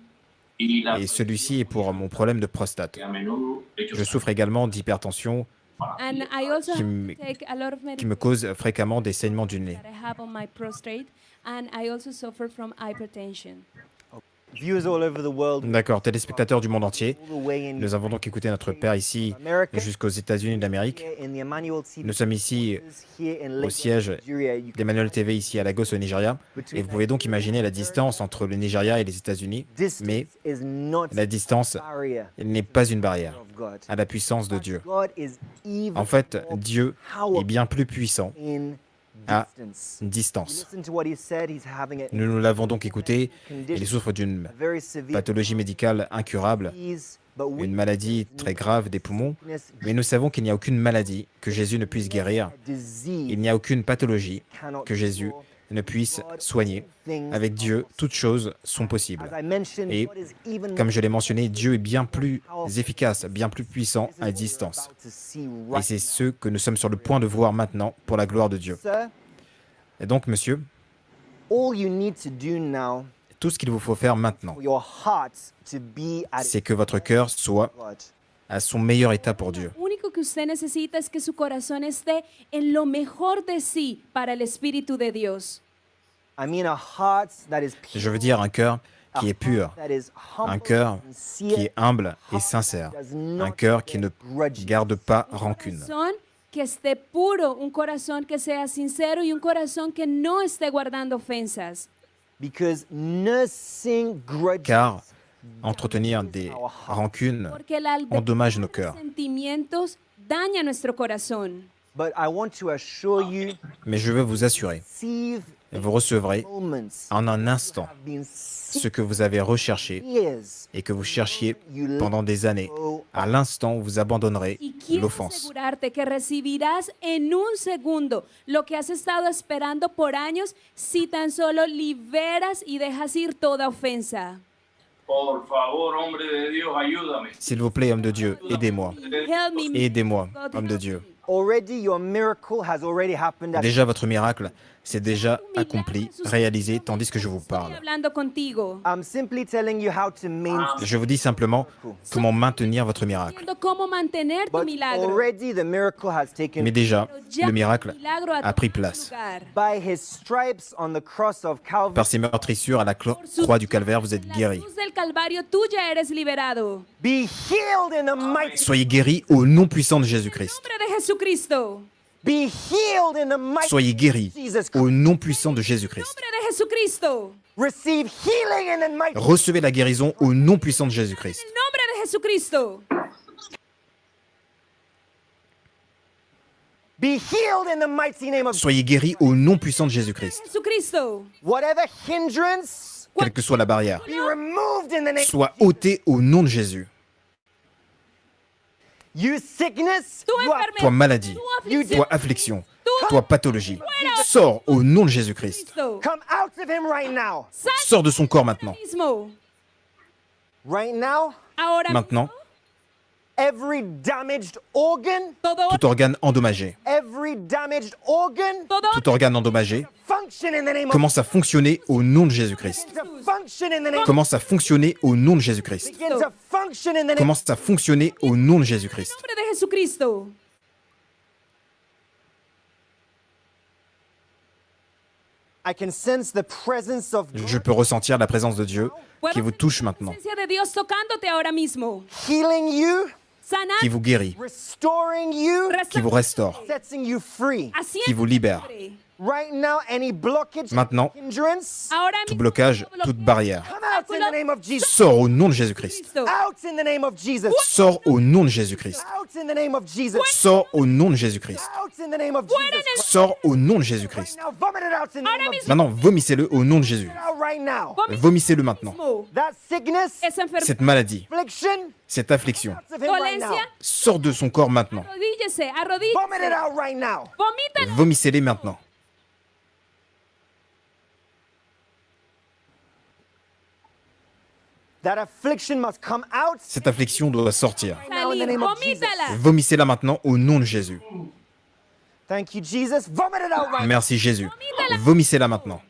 y la Et celui-ci est pour mon problème de prostate. que a menudo hecho Je souffre également d'hypertension And I also qui have me, to take a lot of qui me medication cause fréquemment des saignements du nez. that I have on my prostate, and I also suffer from hypertension. Viewers all over the world, D'accord, téléspectateurs du monde entier, all the way in nous avons donc écouté notre Père ici America, jusqu'aux États-Unis d'Amérique. here in the Emmanuel TV Nous sommes ici here in au Lagos, siège Nigeria. You d'Emmanuel TV ici à Lagos au Nigeria. Et vous pouvez donc imaginer la distance entre le Nigeria et les États-Unis, distance mais is not la distance a barrier n'est pas une barrière of God. à la puissance de Dieu. God is even En fait, more Dieu est powerful bien plus puissant in à distance. distance. Listen to what he said. He's having a Nous l'avons donc écouté, il condition, souffre d'une a very severe pathologie médicale incurable, disease, but we une maladie très grave des poumons, sickness, mais nous savons qu'il n'y a aucune maladie que Jésus ne puisse guérir. disease Il n'y a aucune pathologie cannot que Jésus cure. ne puisse soigner. Things Avec Dieu, toutes choses sont possibles. As I mentioned, Et God is even comme je l'ai mentionné, Dieu est bien plus efficace, bien plus puissant à distance. about to see Et right c'est ce que nous sommes sur le point de voir maintenant pour la gloire de Dieu. Sir, Et donc, monsieur, all you need to do now tout ce qu'il vous faut faire maintenant, for your heart to be at c'est que votre cœur soit God. à son meilleur état pour Dieu. Lo único que usted necesita es que su corazón esté en lo mejor de sí para el Espíritu de Dios. I mean a heart that is pure, Je veux dire un cœur a qui est pur, heart that is humble, un cœur sincere, qui est humble et heart sincère, that does not un cœur qui ne bear grudges. garde pas rancune. Corazón que esté puro, un corazón que sea sincero y un corazón que no esté guardando ofensas. Because nursing grudges Car entretenir des rancunes Porque el albergar endommage nos cœurs. sentimientos daña nuestro corazón. But I want to assure you, Mais je veux vous assurer receive vous recevrez moments en un instant have been ce que vous avez recherché years. et que vous cherchiez You let pendant des années. go À l'instant où vous abandonnerez Y quiero l'offense. asegurarte que recibirás en un segundo lo que has estado esperando por años si tan solo liberas y dejas ir toda ofensa. Por favor, hombre de Dios, ayúdame. S'il vous plaît, homme de Dieu, aidez-moi. Help me. Aidez-moi, God, homme de help Dieu. me. Already your miracle has already happened. Déjà, votre miracle, c'est déjà accompli, réalisé, tandis que je vous Estoy parle. hablando contigo. I'm simply telling you how to maintain. Je vous dis simplement comment maintenir votre miracle. Viendo cómo mantener tu But milagro. already the miracle has taken Mais déjà, Pero ya le miracle el milagro a pris place. lugar. by his stripes on the cross of Calvary. Par ces meurtrissures à la Por su croix du calvaire, vous êtes en la guéris. cruz del Calvario tú ya eres liberado. Be healed in the mighty. Soyez guéris au nom puissant de Jésus-Christ. En nombre de Jesucristo. Be healed in the mighty. Soyez guéris Jesus Christ. au nom puissant de Jésus-Christ. En nombre de Jesucristo. Receive healing in the mighty. Recevez la guérison au nom puissant de Jésus-Christ. En nombre de Jesucristo. Be healed in the mighty name of Soyez guéris au nom puissant de Jésus-Christ. Jesucristo. whatever hindrance. Quelle que soit la barrière, Be removed in the name. soit ôtée au nom de Jésus. You sickness. Tu You are enfermedad. Toi maladie, Tu You aflicción. toi affliction, toi pathologie, sors au nom de Jésus-Christ. Cristo. come out of him right now. Sal Sors de son corps maintenant. mismo. Right now. Ahora Maintenant, Every damaged organ. todo, tout organe endommagé, Every damaged organ. todo tout organe endommagé Function in the name of. commence à fonctionner au nom de Jésus-Christ. To function in the name. Commence à fonctionner au nom de Jésus-Christ. Begin to function in the name. Commence à fonctionner au nom de Jésus-Christ. en nombre de Jesucristo. I can sense the presence of Je peux ressentir la présence de Dieu qui vous touche maintenant, La presencia de Dios tocándote ahora mismo. healing you, Sanar, qui vous guérit, restoring you, qui vous restaure, setting you free. haciendo qui vous libère. libre. Right now, any blockage, Maintenant, hindrance, Ahora tout mismo, blocage, todo toute bloqueo. barrière, come out in the name of Jesus. sors au nom de Jésus-Christ. Cristo. Out in the name of Jesus. Sors au nom de Jésus-Christ. Out in the name of Jesus. Sors au nom de Jésus-Christ. Out in the name of Jesus. Sors au nom de Jésus-Christ. Now vomit it out in the name of Jesus. Maintenant, vomissez-le au nom de Jésus. Out right now. Vomissez-le maintenant. Mismo. That sickness, Esa enfermedad. Cette maladie, affliction, cette affliction, out of him right now. Dolencia. sort de son corps maintenant. Arrodíllese, Vomit it arrodíllese. out right now. Vomítalo. Vomissez-les maintenant. That affliction must come out Cette affliction doit sortir. right now in the Salir. name of Jesus. Vomítala. Vomissez-la maintenant au nom de Jésus. Thank you, Jesus. Vomit it out right now. Merci Jésus. Vomissez-la maintenant.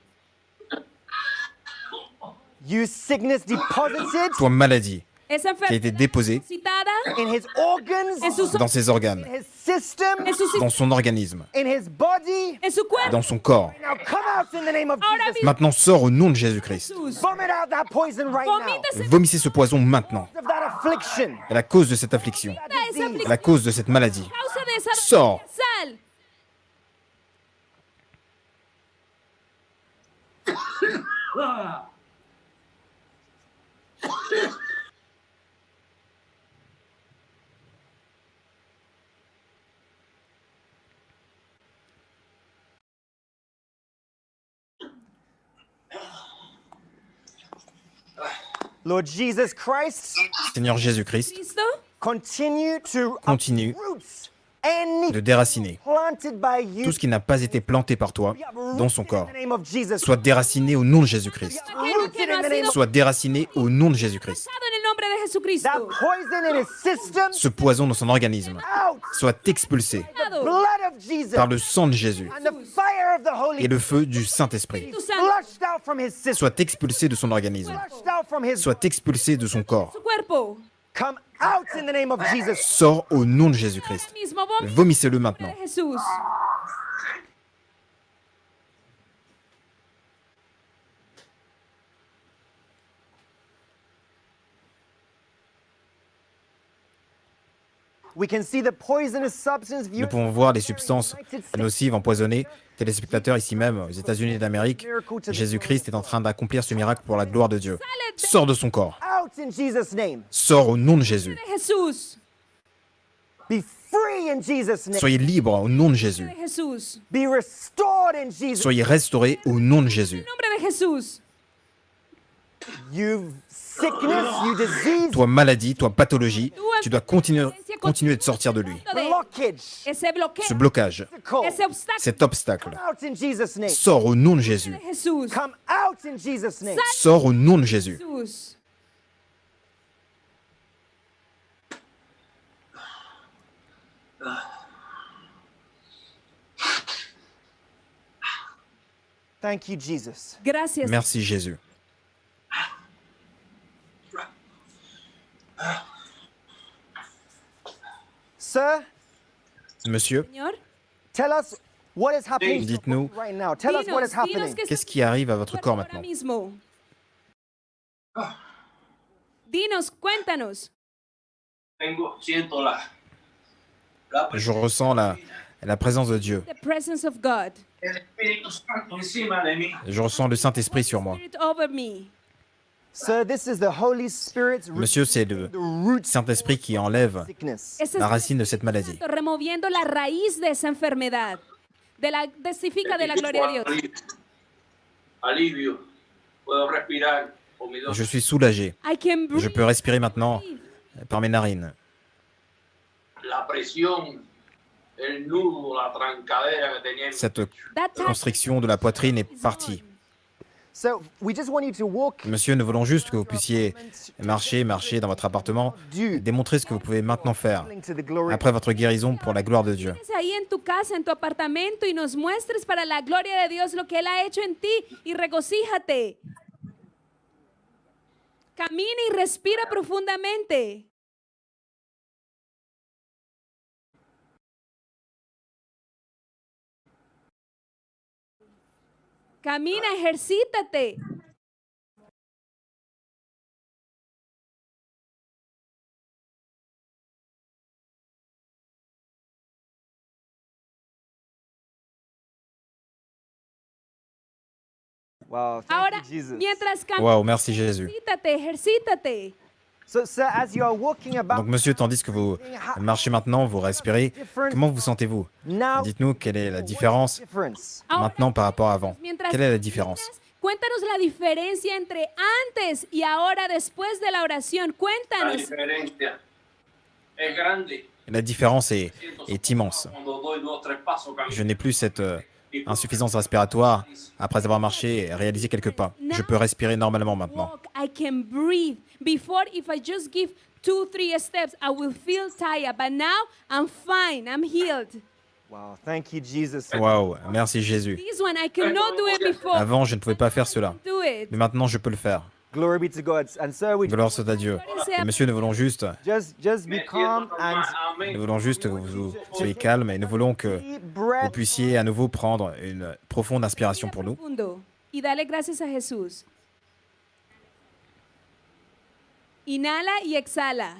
You sickness deposited Toi maladie Esa qui a été enfermedad déposée depositada in his organs, en sus dans ses organes, in his system, en su, dans son organisme, in his body. en su cuerpo. dans son corps. Now come out in the name of Ahora Jesus. mismo, Maintenant sors au nom de Jésus-Christ. Jesús. Vomit out that poison right now. Vomítese Vomissez ce poison maintenant. Of that affliction, À la cause de cette affliction, that esa disease. aflicción. à la cause de cette maladie. Causa de esa Sors. sal. Lord Jesus Christ, Seigneur Jésus-Christ, ¿Listo? continue to continue uproot any de déraciner planted by you. tout ce qui n'a pas été planté par toi Be uprooted dans son in corps. the name of Jesus. Soit déraciné au nom de Jésus-Christ. Aquello que no ha sido Soit déraciné au nom de Jésus-Christ. pasado en el nombre de Jesucristo. That poison in his system, Ce poison dans son organisme out. soit expulsé Pasado. Blood of Jesus par le sang de Jésus and the fire of the Holy et le feu du Saint-Esprit. Tu sangue, flushed out from his system, Soit expulsé de son organisme. flushed out from his. Soit expulsé de son corps. su cuerpo. Come out in the name of Jesus. Sors au nom de Jésus-Christ. Mismo vómito Vomissez-le de maintenant. Jesús. We can see the poisonous substance Nous pouvons voir les substances nocives empoisonnées. Téléspectateurs ici même, aux États-Unis d'Amérique, Jésus-Christ est en train d'accomplir ce miracle pour la gloire de Dieu. Sors de son corps. out in Jesus' name. Sors au nom de Jésus. De Jesús. Be free in Jesus' name. Soyez libres au nom de Jésus. De Jesús. Be restored in Jesus' Soyez restaurés au nom de Jésus. En nombre de Jesús. You sickness, you disease, Toi maladie, toi pathologie, tu dois continuer de sortir de lui. blockage, Ese bloqueo. Ce blocage, obstacle, Ese obstáculo. cet obstacle, out in Jesus' name. sors au nom de Jésus. De Jesús. Come out in Jesus' name. Sors au nom de Jésus. Jesús. Thank you, Jesus. Gracias. Merci Jésus. Sir, Monsieur, Señor, tell us what is happening to your Dites-nous. body right now. Tell us what is dinos happening. qué qu'est-ce qui arrive à votre corps ahora maintenant? mismo. Dinos, cuéntanos. Siento la Je ressens la présence de Dieu. The presence of God. el Espíritu Santo encima de mí. Je ressens le Saint-Esprit sur moi. Spirit over me. Sir, this is the Holy Spirit Monsieur, c'est le the root Saint-Esprit qui enlève sickness. Ese la es racine de cette maladie. removiendo la raíz de esa enfermedad. Testifica de la gloria de Dios. Alivio. Puedo respirar con mis dos. Je suis soulagé. I can breathe. Je peux respirer maintenant par mes narines. La presión, el nudo, la trancadera que tenía en mi Cette That time constriction de la poitrine est partie. So we just want you to walk Monsieur, nous voulons juste que vous puissiez marcher dans votre appartement, do démontrer ce que vous pouvez maintenant faire to the glory. après votre guérison pour la gloire de Dieu. vienes ahí en tu casa, en tu apartamento y nos muestres para la gloria de Dios lo que Él ha hecho en ti y regocíjate. Camina y respira profundamente. Camina, ejercítate. Wow, thank Ahora, you, Jesus. mientras caminas, Wow, merci Jésus. ejercítate. So, sir, as you are walking Donc about monsieur, tandis que vous marchez maintenant, vous respirez, comment vous sentez-vous? now, Dites-nous quelle est la différence difference. Ahora, maintenant par rapport à avant. mientras Quelle est la caminas, différence? Cuéntanos la diferencia entre antes y ahora después de la oración. La Cuéntanos. diferencia es grande. La différence est immense. Cuando doy 2 o 3 pasos, camino. Je n'ai plus cette insuffisance respiratoire après avoir marché et réalisé quelques pas. Je peux respirer normalement maintenant. Walk, I can breathe. Before, if I just give 2, 3 steps, I will feel tired. But now, I'm fine. I'm healed. Wow, thank you, Jesus. Waouh, merci Jésus. This one, I cannot do it before. Avant, je ne pouvais pas faire cela. Do it. Mais maintenant, je peux le faire. Glory be to God. And sir, we Gloire soit à Dieu. Et monsieur, nous voulons juste just be calm and Nous voulons juste que vous soyez calme et nous voulons que deep vous breath. puissiez à nouveau prendre une profonde inspiration pour nous. Profundo. Y dale gracias a Jesús. Inhala y exhala.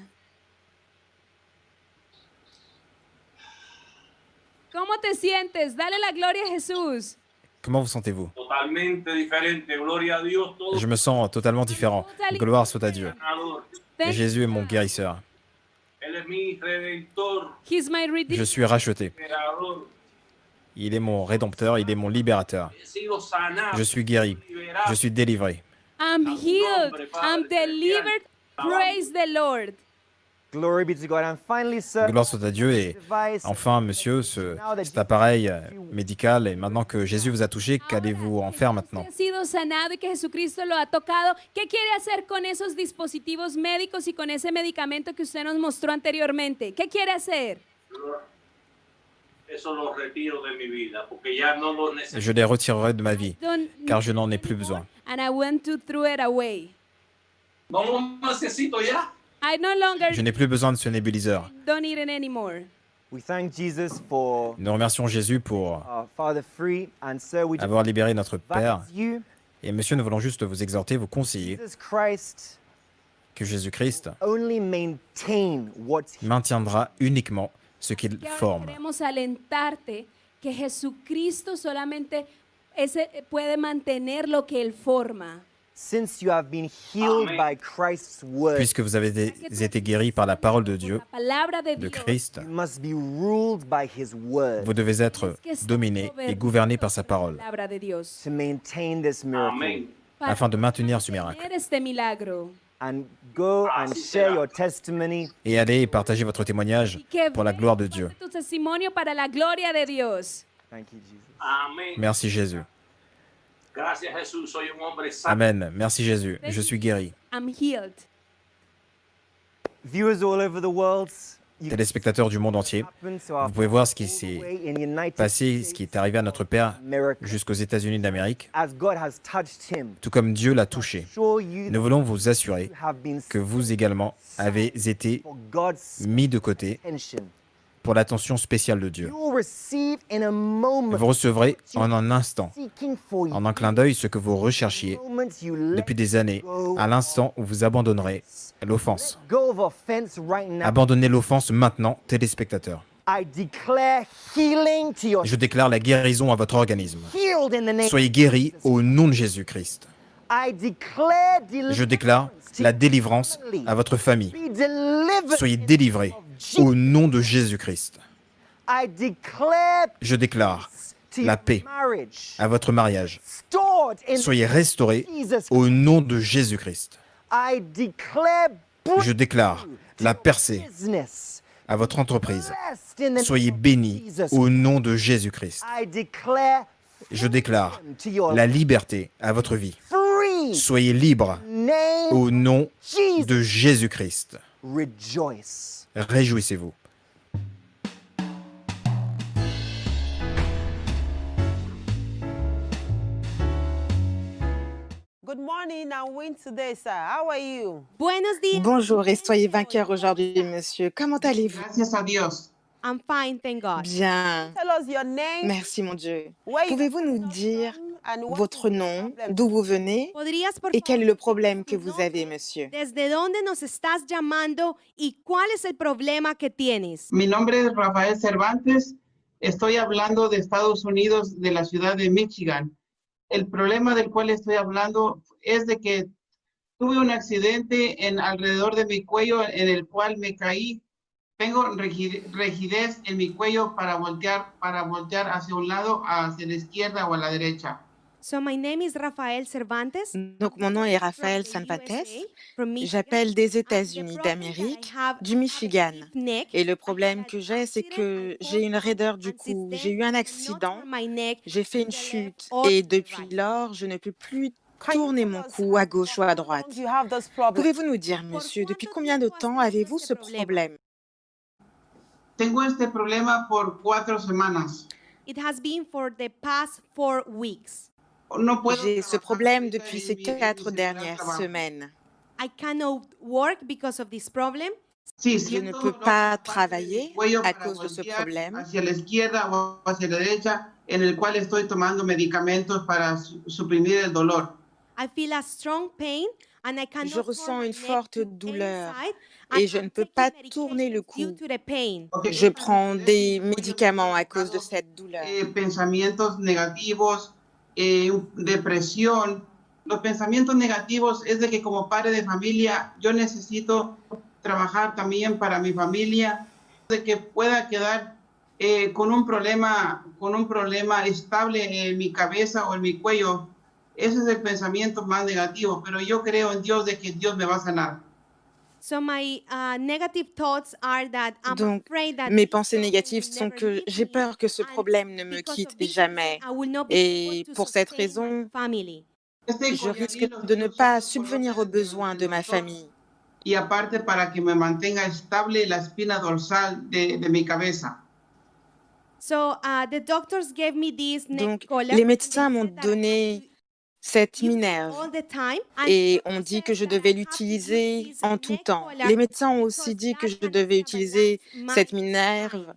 ¿Cómo te sientes? Dale la gloria a Jesús. Comment vous sentez-vous? Totalmente diferente. Gloria a Dios. Todo Je me sens totalement différent. Gloire soit à Dieu. sanador. Et Jésus est mon guérisseur. Él es mi redentor, He's my Je redeemer. suis racheté. liberador. Il est mon rédempteur, il est mon libérateur. He sido sanado, Je suis guéri. liberado. Je suis délivré. I'm healed. I'm delivered. Praise the Lord. Glory be to God. And finally, sir, Gloire soit à Dieu. Et device. enfin, monsieur, cet appareil médical, et maintenant que Jésus vous a touché, qu'allez-vous en faire maintenant? Usted ha sido sanado y que Jesucristo lo ha tocado. ¿Qué quiere hacer con esos dispositivos médicos y con ese medicamento que usted nos mostró anteriormente? ¿Qué quiere hacer? Eso lo retiro de mi vida, porque ya no lo necesito. Je les retirerai de ma vie, Don't car je n'en ai plus besoin. And I want to throw it away. No lo necesito ya. I no longer Je n'ai plus besoin de ce nébuliseur. don't need it anymore. We thank Jesus for Nous remercions Jésus pour Father Free. And sir, we just avoir libéré notre Père. invite you, Et monsieur, nous voulons juste vous exhorter, vous conseiller Jesus Christ, que Jésus-Christ only maintain what he maintiendra uniquement ce qu'il Que ahora forme. queremos alentarte que Jesucristo solamente puede mantener lo que Él forma. Since you have been healed by Christ's word, Puisque vous avez été guéris par la parole de Dieu, La palabra de de Dios. Christ, you must be ruled by his word vous devez être dominé et gouverné par sa parole, La palabra de Dios. to maintain this miracle. Amén. afin de maintenir ce miracle. Tener este milagro. And go and share your testimony Et allez et partagez votre témoignage Y que pour la gloire de Dieu. tu testimonio para la gloria de Dios. Thank you, Jesus. Amén. Merci Jésus. Gracias, Jesús. Soy un hombre sano. Amen. Merci Jésus. Je suis guéri. I'm healed. Viewers all over the world, you Téléspectateurs du monde entier, happen to our vous pouvez voir ce qui all the s'est way in United passé, ce qui States est arrivé à notre Père America, jusqu'aux États-Unis d'Amérique, as God has touched him. tout comme Dieu l'a touché. Show you Nous voulons vous assurer you have been que vous également avez été for God's mis de côté attention. pour l'attention spéciale de Dieu. You will receive in a moment, Vous recevrez en un instant, seeking for you, en un clin d'œil, ce que vous recherchiez moment you let depuis des années, à l'instant où vous abandonnerez l'offense. go of offense right now. Abandonnez l'offense maintenant, téléspectateurs. I declare healing to your Je déclare la guérison à votre organisme. healed in the name. Soyez guéris au nom de Jésus-Christ. I declare Je déclare la délivrance à votre famille. be delivered. Soyez délivrés au nom de Jésus-Christ. I declare Je déclare to la your paix marriage à votre mariage. stored in Soyez restaurés Jesus. au nom de Jésus-Christ. I declare Je déclare la percée business à votre entreprise. blessed in the Soyez name of bénis Jesus. au nom de Jésus-Christ. I declare Je déclare freedom to your la liberté à votre vie. free Soyez libres name au nom Jesus. de Jésus-Christ. Rejoice. Réjouissez-vous. Good morning and win today, sir. How are you? Buenos días. Bonjour et soyez vainqueur aujourd'hui, monsieur. Comment allez-vous? Gracias a Dios. I'm fine, thank God. Bien. Tell us your name. Merci, mon Dieu. Where you Pouvez-vous nous dire and what votre nom, d'où vous venez ¿Podrías, por et quel est favor, le problème que vous avez, monsieur? desde dónde nos estás llamando y cuál es el problema que tienes? Mi nombre es Rafael Cervantes. Estoy hablando de Estados Unidos, de la ciudad de Michigan. El problema del cual estoy hablando es de que tuve un accidente en alrededor de mi cuello en el cual me caí. Tengo rigidez en mi cuello para voltear hacia un lado, hacia la izquierda o a la derecha. So my name is Rafael Cervantes. Donc, mon nom est Raphaël Sanpates. J'appelle des États-Unis d'Amérique, du Michigan. Et le problème que j'ai, c'est que j'ai une raideur du cou. J'ai eu un accident, j'ai fait une chute et depuis lors, je ne peux plus tourner mon cou à gauche ou à droite. you have this problem? Pouvez-vous nous dire, monsieur, depuis combien de temps avez-vous ce problème? Tengo este problema por 4 semanas. It has been for the past 4 weeks. No puedo J'ai ce trabajar problème ahorita depuis y ces mi- mi 4 celular dernières trabaja. semaines. I cannot work because of this problem. Sí, Je ne siento peux dolor pas en parte de mi travailler cuello à para cause de ce voltear problème. hacia la izquierda o hacia la derecha, en el cual estoy tomando medicamentos para suprimir el dolor. I feel a strong pain and I cannot Je ressens une forte to any douleur side, et and je I'm ne peux taking pas medication tourner le due cou. to the pain. Ok, Je prends des médicaments à cause de cette douleur. Pensamientos negativos, depresión. Los pensamientos negativos es de que como padre de familia yo necesito trabajar también para mi familia, de que pueda quedar con un problema estable en mi cabeza o en mi cuello. Ese es el pensamiento más negativo, pero yo creo en Dios de que Dios me va a sanar. So my negative thoughts are that I'm Donc, afraid that mes this pensées problem négatives will sont never que leave j'ai me, peur que ce and problème ne me because quitte of this jamais. reason, I will not be Et able to pour cette sustain my raison, family. je risque de ne pas subvenir aux besoins de ma famille. Y aparte para que me mantenga estable la espina dorsal de mi cabeza. So the doctors gave me this neck Donc, collar, les and médecins they m'ont said that I donné have to cette use it minerve all the time, and et they on also dit said que je that I devais have to l'utiliser use this en tout neck temps. collar Les médecins ont because aussi dit que je that devais can utiliser stabilize cette my minerve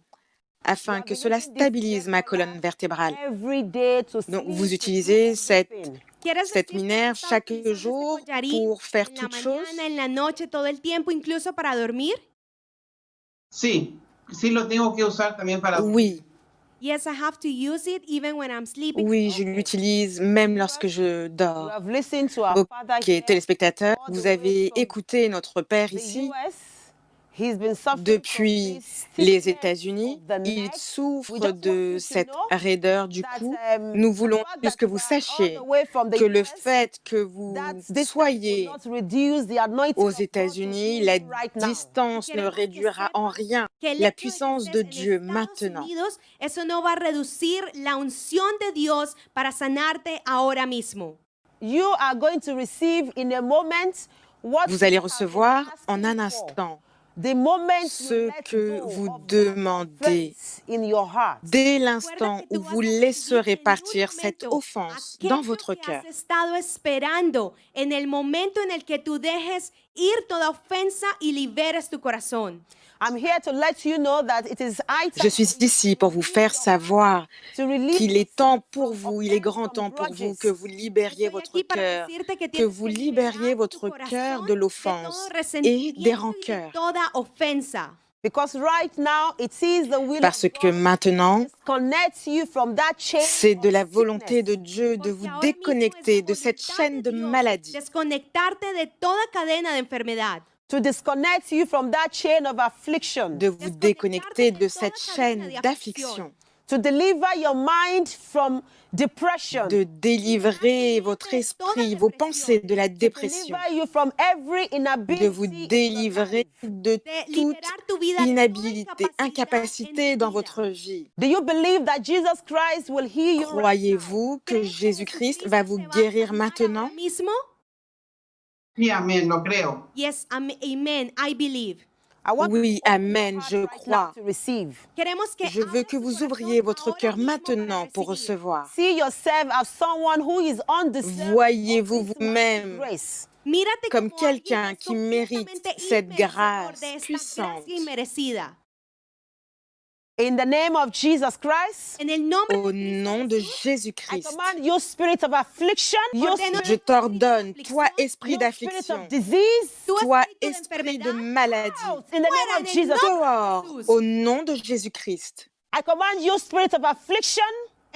afin que cela stabilise ma colonne vertébrale. Every day to Donc, sleep, vous to utilisez do cette everything. ¿Quieres cette decir que minerve estás chaque utilizando este jour collarín pour faire en la toute chose? mañana, en la noche, todo el tiempo, incluso para dormir? Sí, sí lo tengo que usar también para... Oui, Yes, I have to use it even when I'm sleeping. Oui, je l'utilise même lorsque je You dors. have listened to our father Ok, here téléspectateurs, all the vous way avez from écouté notre Père the ici. US. He's been suffering from Depuis this les stiffness États-Unis, of the il neck. We souffre just want de you to cette know raideur du that cou. Nous the voulons fact juste that que you vous are all sachiez the way from the que le US, fait que vous that distance will soyez not reduce the anointing aux of God to États-Unis, heal la you right now. distance ne Queremos que réduira en sepas rien que el la hecho de que puissance de estés en Dieu Estados maintenant. Unidos, eso no va a reducir la unción de Dios para sanarte ahora mismo. You are going to receive in a moment what Vous you allez have been recevoir en un asking for. instant The moment you ce let que go vous of that demandez. offense in your heart. Dès Recuerda l'instant que où tú vous vas a laisserez recibir en un partir cette momento offense dans aquello votre que cœur. has estado esperando, en el momento en el que tú dejes ir toda ofensa y liberes tu corazón. I'm here to let you know that it is high Je time suis ici pour vous faire savoir to release qu'il est temps pour yourself from vous, il est offense, grand from temps pour vous grudges. que vous libériez Estoy votre aquí para cœur, decirte que que tienes vous que libériez liberar tu votre cœur corazón de de todo l'offense et des resentimiento y de rancœurs. toda ofensa. Because right now it is the will Parce of que God maintenant, to disconnect you from that chain c'est de of la volonté de sickness. Dieu de Porque vous ahora mismo es la déconnecter de cette voluntad chaîne de de Dios maladie, desconectarte de toda cadena de enfermedad. To disconnect you from that chain of affliction. de vous déconnecter de cette chaîne d'affliction, To deliver your mind from depression. de délivrer votre esprit, vos pensées de la dépression, Deliver you from every de vous inability in your délivrer life. de toute Liberar tu vida de toda inhabilité, incapacidad en incapacité tu dans vida. votre vie. Do you believe that Jesus Christ will heal you right now? Croyez-vous que Jésus-Christ va vous guérir maintenant? Mismo? Sí, amén, lo creo. Yes, amen, I believe. I want Oui, to open amen, your heart je right now crois. to receive. Queremos que Je veux abras que tu vous corazón ouvriez votre ahora cœur mismo maintenant para pour recibir. recevoir. See yourself as someone who is undeserving Voyez-vous of this mighty vous-même grace. Mírate comme como alguien quelqu'un que qui mérite completamente cette inmerecedor grâce de esta puissante. gracia inmerecida. In the name of Jesus Christ, En el nombre Au de Cristo nom de Jesús, I Jésus-Christ, command you, spirit of affliction, you ordeno je t'ordonne, toi esprit spirit of d'affliction, disease, tu toi espíritu de esprit de enfermedad, maladie, out in the fuera name en of el Jesus. nombre de dehors, Jesús. au nom de Jésus-Christ. I command you, spirit of affliction,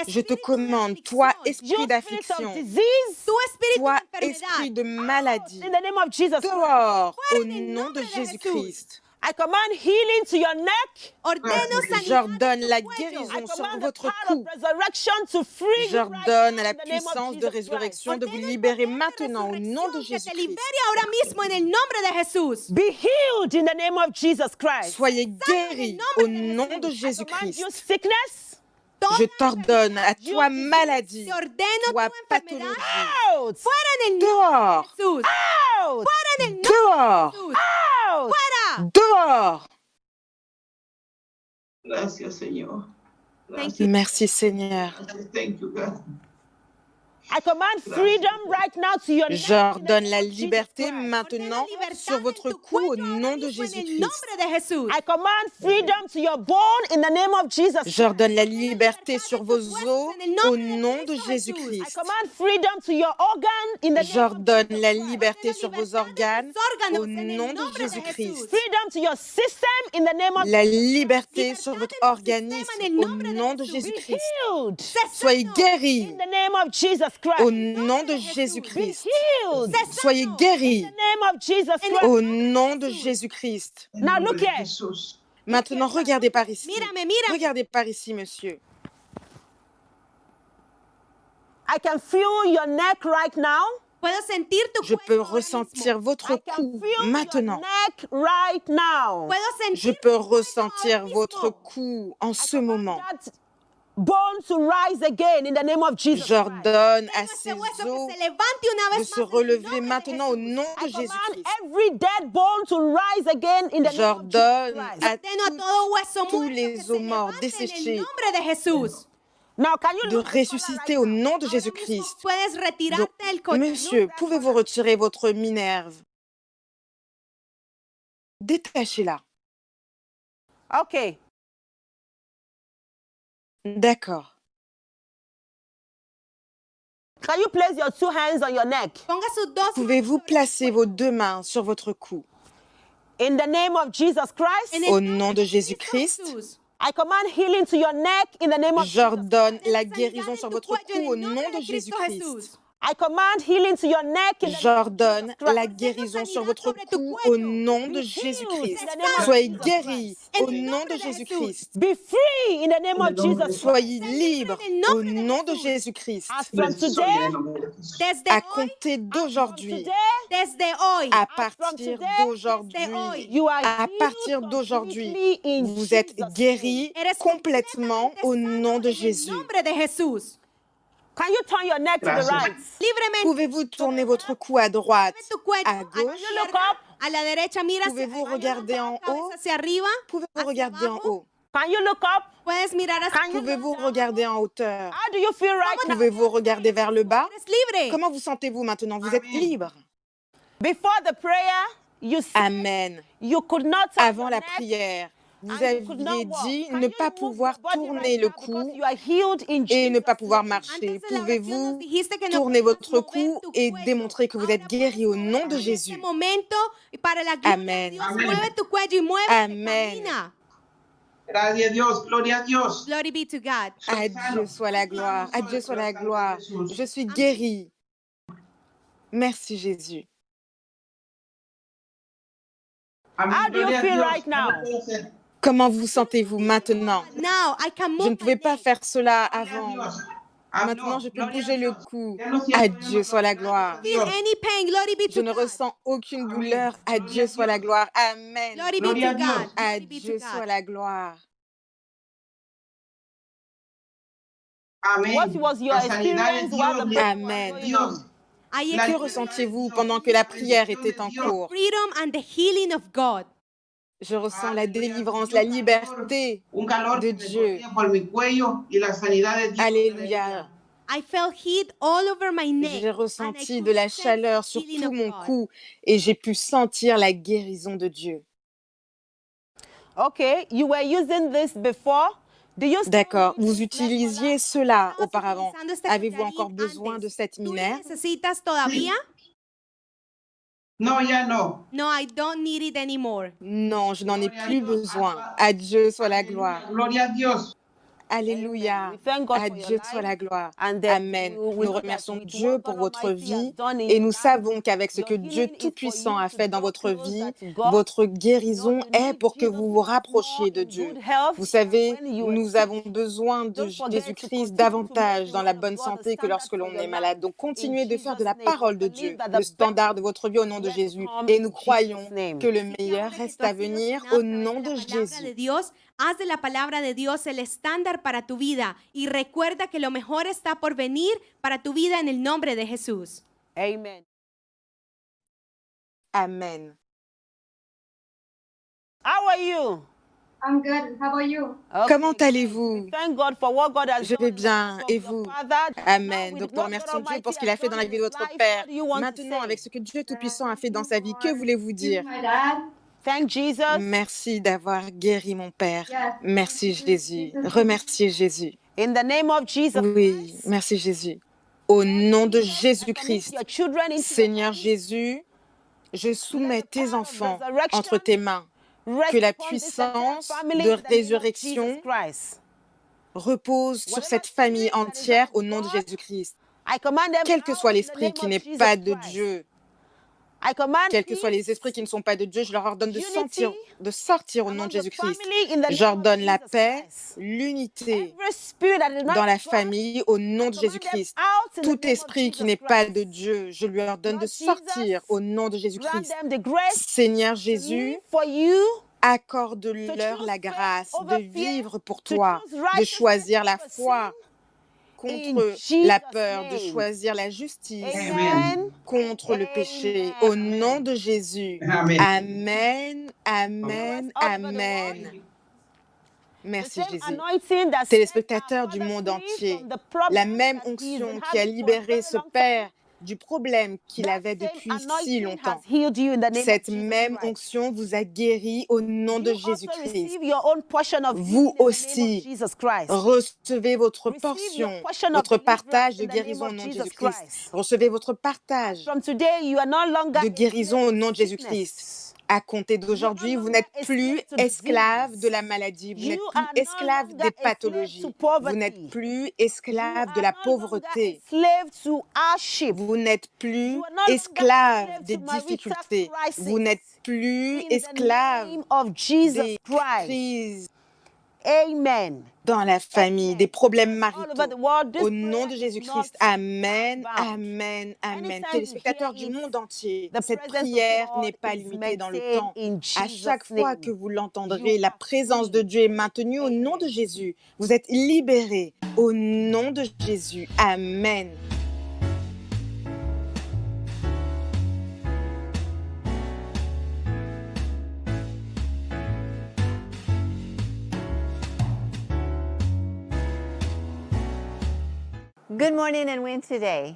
Je te Espíritu de commande, toi aflicción, you esprit spirit of d'affliction, disease, tu espíritu toi de esprit enfermedad, de maladie, in the name of Jesus. dehors, au en el nom nombre de de Jésus-Christ. I command healing to your neck. ordeno sanidad J'ordonne en la tu cuello. I guérison sur command the votre power cou. of resurrection to free you right J'ordonne now à la in the name of puissance de Jesus résurrection Christ. de vous Ordeno el libérer poder de maintenant au nom de resurrección que te Jésus-Christ. libere ahora mismo en el nombre de Jesús. Be healed in the name of Jesus Christ. Soyez guéris au nom de I command you Jésus-Christ. sickness Je t'ordonne à toi maladie, Te ordeno toi tu enfermedad pathologie, out, fuera en el nombre dehors, de Jesús. out, Fuera en el nombre dehors, de Jesús. out. Fuera. dehors. Gracias, Señor. Thank you. Merci Seigneur. Thank you, God. I command freedom right now to your neck. in the J'ordonne name la of Jesus liberté Christ. maintenant Ordeno libertad sur en votre tu cou au cuello ahora nom de mismo en el Jésus-Christ. nombre de Jesús. I command freedom to your bone in the name of Jesus Christ. J'ordonne la liberté sur vos tus huesos os en el au nombre de nom de Cristo Jesús. I Jésus-Christ. command freedom to your organ in the name of J'ordonne Jesus la Christ. liberté sur vos organes au nom de Jésus-Christ. Freedom to your system in the name of La liberté sur votre Libertad en tu organisme sistema en el au nombre de nom de Jesús. Be Jésus-Christ. healed Soyez guéris in the name of Jesus au Christ. nom de Be Jésus-Christ. healed Soyez in guéris the name of Jesus Christ. au nom de Jésus-Christ. En Now nombre look de here. Jesús. Maintenant, regardez par ici. Mírame, mírame. Regardez par ici, monsieur. I can feel your neck right now. Puedo sentir tu Je cuello peux ahora ressentir mismo. votre I can cou feel maintenant. your neck right now. Puedo Je sentir peux tu cuello ressentir ahora votre mismo. cou en I ce command moment. that bone to rise again in the name of Jesus Christ. J'ordonne à Ordeno ces ese hueso os que se levante una de vez se más en el relever nombre de maintenant au Jesús. nom de I command Jésus-Christ. every dead bone to rise again in the name of Jesus J'ordonne Christ. à Ordeno a todo hueso tous muerto les que os se morts levante en el desséchés nombre de Jesús. Now, can you de look at the collar ressusciter right au now? nom de Ahora mismo Jésus-Christ. puedes Donc, retirarte el collar. monsieur, pouvez-vous retirer votre minerve? Détachez-la. Okay. D'accord. Can you place your two hands on your neck? Ponga sus dos Pouvez-vous manos sobre placer su vos cuello. deux mains sur votre cou? In the name of Jesus Christ, En el Au nombre nom de de Cristo Jésus-Christ, Jesús. I command healing to your neck in the name of J'ordonne Jesus. la guérison sur votre cou au nom de Jésus-Christ. I command healing to your neck in the name of J'ordonne Jesus Christ. la guérison sur votre cou au nom de Jésus-Christ. Soyez guéris au nom de Jésus-Christ. Be free in the name of Jesus Christ. Soyez libres au nom de Jésus-Christ. As from today, À compter d'aujourd'hui, à partir d'aujourd'hui, you are à partir d'aujourd'hui, vous êtes guéris complètement au nom de Jésus. Can you turn your neck to the Gracias. right? Pouvez-vous tourner votre cou à droite, à gauche? You look up. A la derecha, mira Pouvez-vous regarder en haut? hacia arriba. Pouvez-vous regarder en haut? Can you look up? Puedes mirar hacia Can you Pouvez-vous regarder en hauteur? How do you feel right now? Pouvez-vous regarder vers le bas? Eres libre. Comment vous sentez-vous maintenant? Vous êtes libre. Before the prayer, you said Amen. you could not turn Avant your la neck prière, vous and you could not aviez walk. dit Can ne you pas move pouvoir your body tourner right le now because cou you are healed in et ne Jesus' pas pouvoir name. marcher. Antes de la oración nos Pouvez-vous dijiste que no tourner podías votre mover cou tu et cuello. démontrer que vous êtes guéri au nom de En este Jésus? momento, para la gloria Amen. de Dios, Amén. mueve tu cuello y mueve, Amen. camina. Gracias a Dios, gloria a Dios. Glory be to God. À Dieu soit la gloire. À Dieu soit la gloire. Je suis guéri. Merci Jésus. Amén, How do you gloria a feel Dios. right now? Ya lo puedo hacer. Comment vous sentez-vous maintenant? Now I can Je move ne pouvais my pas neck. faire cela Gloria a avant. Dios. Maintenant, je peux Gloria a bouger le Dios. cou. Ya no À siento Dieu dolor. soit la gloire. Feel any pain. Glory be Je to ne God. ressens aucune douleur. À Dieu soit la gloire. Amen. Glory be Gloria to a Dios. God. À Glory be to Dieu soit God. la gloire. Amén. What was your La sanidad de experience while the Dios, prayer Amen. was de going on? Dios. I La Que experience ressentiez-vous pendant que la prière était en cours? freedom and the healing of God. Je ressens la délivrance, la liberté Un calor de que me Dieu. corría por mi cuello y la sanidad de Dios. Alléluia. I felt heat all over my neck. J'ai and I ressenti could de la sense chaleur the sur healing tout of mon God. cou et j'ai pu sentir la guérison de Dieu. Okay, you were using this before. Do you still D'accord, use vous this utilisiez cela Estabas auparavant. utilizando este Avez-vous collarín encore besoin antes. de cette ¿Tú lo minaire? necesitas todavía? No, ya no. No, I don't need it anymore. Non, je n'en ai plus besoin. À Dieu soit la gloire. Gloria a Dios. Alléluia. We thank God À for your Dieu life. soit la gloire. And that Amen. we Nous know that remercions with Dieu what pour God votre Almighty has vie done in et your nous life, savons qu'avec ce your que Dieu healing is for Tout-Puissant you a to fait dans draw votre closer vie, to God. votre guérison You know, you est pour que need vous vous Jesus rapprochiez more de in Dieu. good health Vous savez, when you are nous sick. avons besoin de Don't forget to Jésus-Christ continue to davantage make dans the la word of bonne God santé a que lorsque standard l'on for est your malade. life. Donc In continuez de faire de la Jesus' name, parole de believe Dieu that le the standard best de votre vie au nom de is yet to Jésus. come Et in nous Jesus' croyons name. que le Sí, meilleur ahora que reste tú à has sido venir sanado au a través nom de de la palabra de Jésus. Dios, haz de la palabra de Dios el estándar para tu vida y recuerda que lo mejor está por venir para tu vida en el nombre de Jesús. Amen. Amen. How are you? I'm good. How about you? Okay, Comment great. allez-vous? We thank God for what God has Je done vais in the bien. life Et of your vous? father. Now, Amen. with Donc nous what God remercions Dieu Almighty pour ce qu'il has a fait dans done la in vie de his votre life, Père. what do you want to Maintenant, say? avec ce que Dieu Tout-Puissant a fait dans sa vie, que voulez-vous dire? My dad. Thank Jesus. Merci d'avoir guéri mon Père. Yes. Merci Jésus. Remerciez Jésus. In the name of Jesus Oui, Christ. merci Jésus. Au nom de I commit Jésus-Christ, your children into your Seigneur hands. Jésus, je soumets tes enfants resurrection entre tes mains. Rest Que la upon this puissance family de in the name of résurrection Jesus Christ. repose sur Whatever cette famille spirit that is entière not au nom de God, Jésus-Christ. I command them Quel que out soit in the l'esprit name qui of n'est Jesus pas de Christ. Dieu, I command quels que soient les peace, esprits qui ne sont pas de Dieu, je leur ordonne de unity sortir au nom among de the Jésus-Christ. family in the name of J'ordonne la Jesus paix, Christ. l'unité Every spirit that is not dans la of God, famille au nom I de command them Jésus-Christ. out in the Tout name of esprit qui Jesus n'est pas de Christ. Dieu, je lui ordonne de Lord sortir Jesus, au nom de grant Jésus-Christ. them the grace Seigneur to Jésus, live for you, accorde-leur choose la faith grâce over de fear, vivre pour to toi, choose de righteousness choisir la over foi in contre Jesus' la peur, de name. choisir la justice Amen. contre le péché. Au nom de Jésus. Amen. Amen, amen, All over the amen. world. Merci The same Jésus. anointing that set Téléspectateurs our du father monde free entier, from the problem la même that he's been onction qui a having for a libéré very ce long time, Père du problème qu'il that avait same depuis si anointing longtemps. has healed you in the name of Cette Jesus même Christ. onction vous a guéri au nom de You also Jésus-Christ. receive your own portion of Vous healing in the name of aussi, Jesus Christ. recevez votre Receive your portion, portion of votre deliverance partage de in the name guérison au of nom de Jesus Jésus-Christ. Christ. Recevez votre partage From today, you are no longer de in guérison au nom de sickness. Jésus-Christ. À compter d'aujourd'hui, vous n'êtes plus esclave de la maladie, vous n'êtes plus esclave des pathologies, vous n'êtes plus esclave de la pauvreté, vous n'êtes plus esclave des difficultés, vous n'êtes plus esclave des crises Amen. dans la famille, des problèmes maritaux. Au nom de Jésus-Christ, Amen, Amen, Amen. Téléspectateurs du monde entier, cette prière n'est pas limitée dans le temps. À chaque fois que vous l'entendrez, la présence de Dieu est maintenue au nom de Jésus. Vous êtes libérés au nom de Jésus. Amen. Good morning and win today.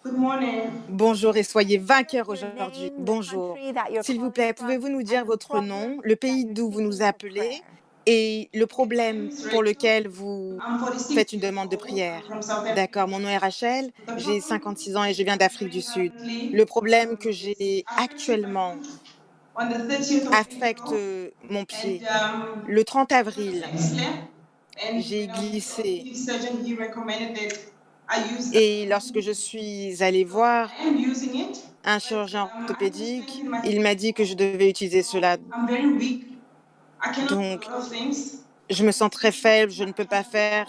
Good morning. Bonjour et soyez vainqueurs aujourd'hui. Bonjour. S'il vous plaît, pouvez-vous nous dire votre nom, le pays d'où vous nous appelez et le problème pour lequel vous faites une demande de prière? D'accord, mon nom est Rachel, j'ai 56 ans et je viens d'Afrique du Sud. Le problème que j'ai actuellement affecte mon pied. Le 30 avril, j'ai glissé. Et lorsque je suis allée voir un chirurgien orthopédique, il m'a dit que je devais utiliser cela. Donc, je me sens très faible, je ne peux pas faire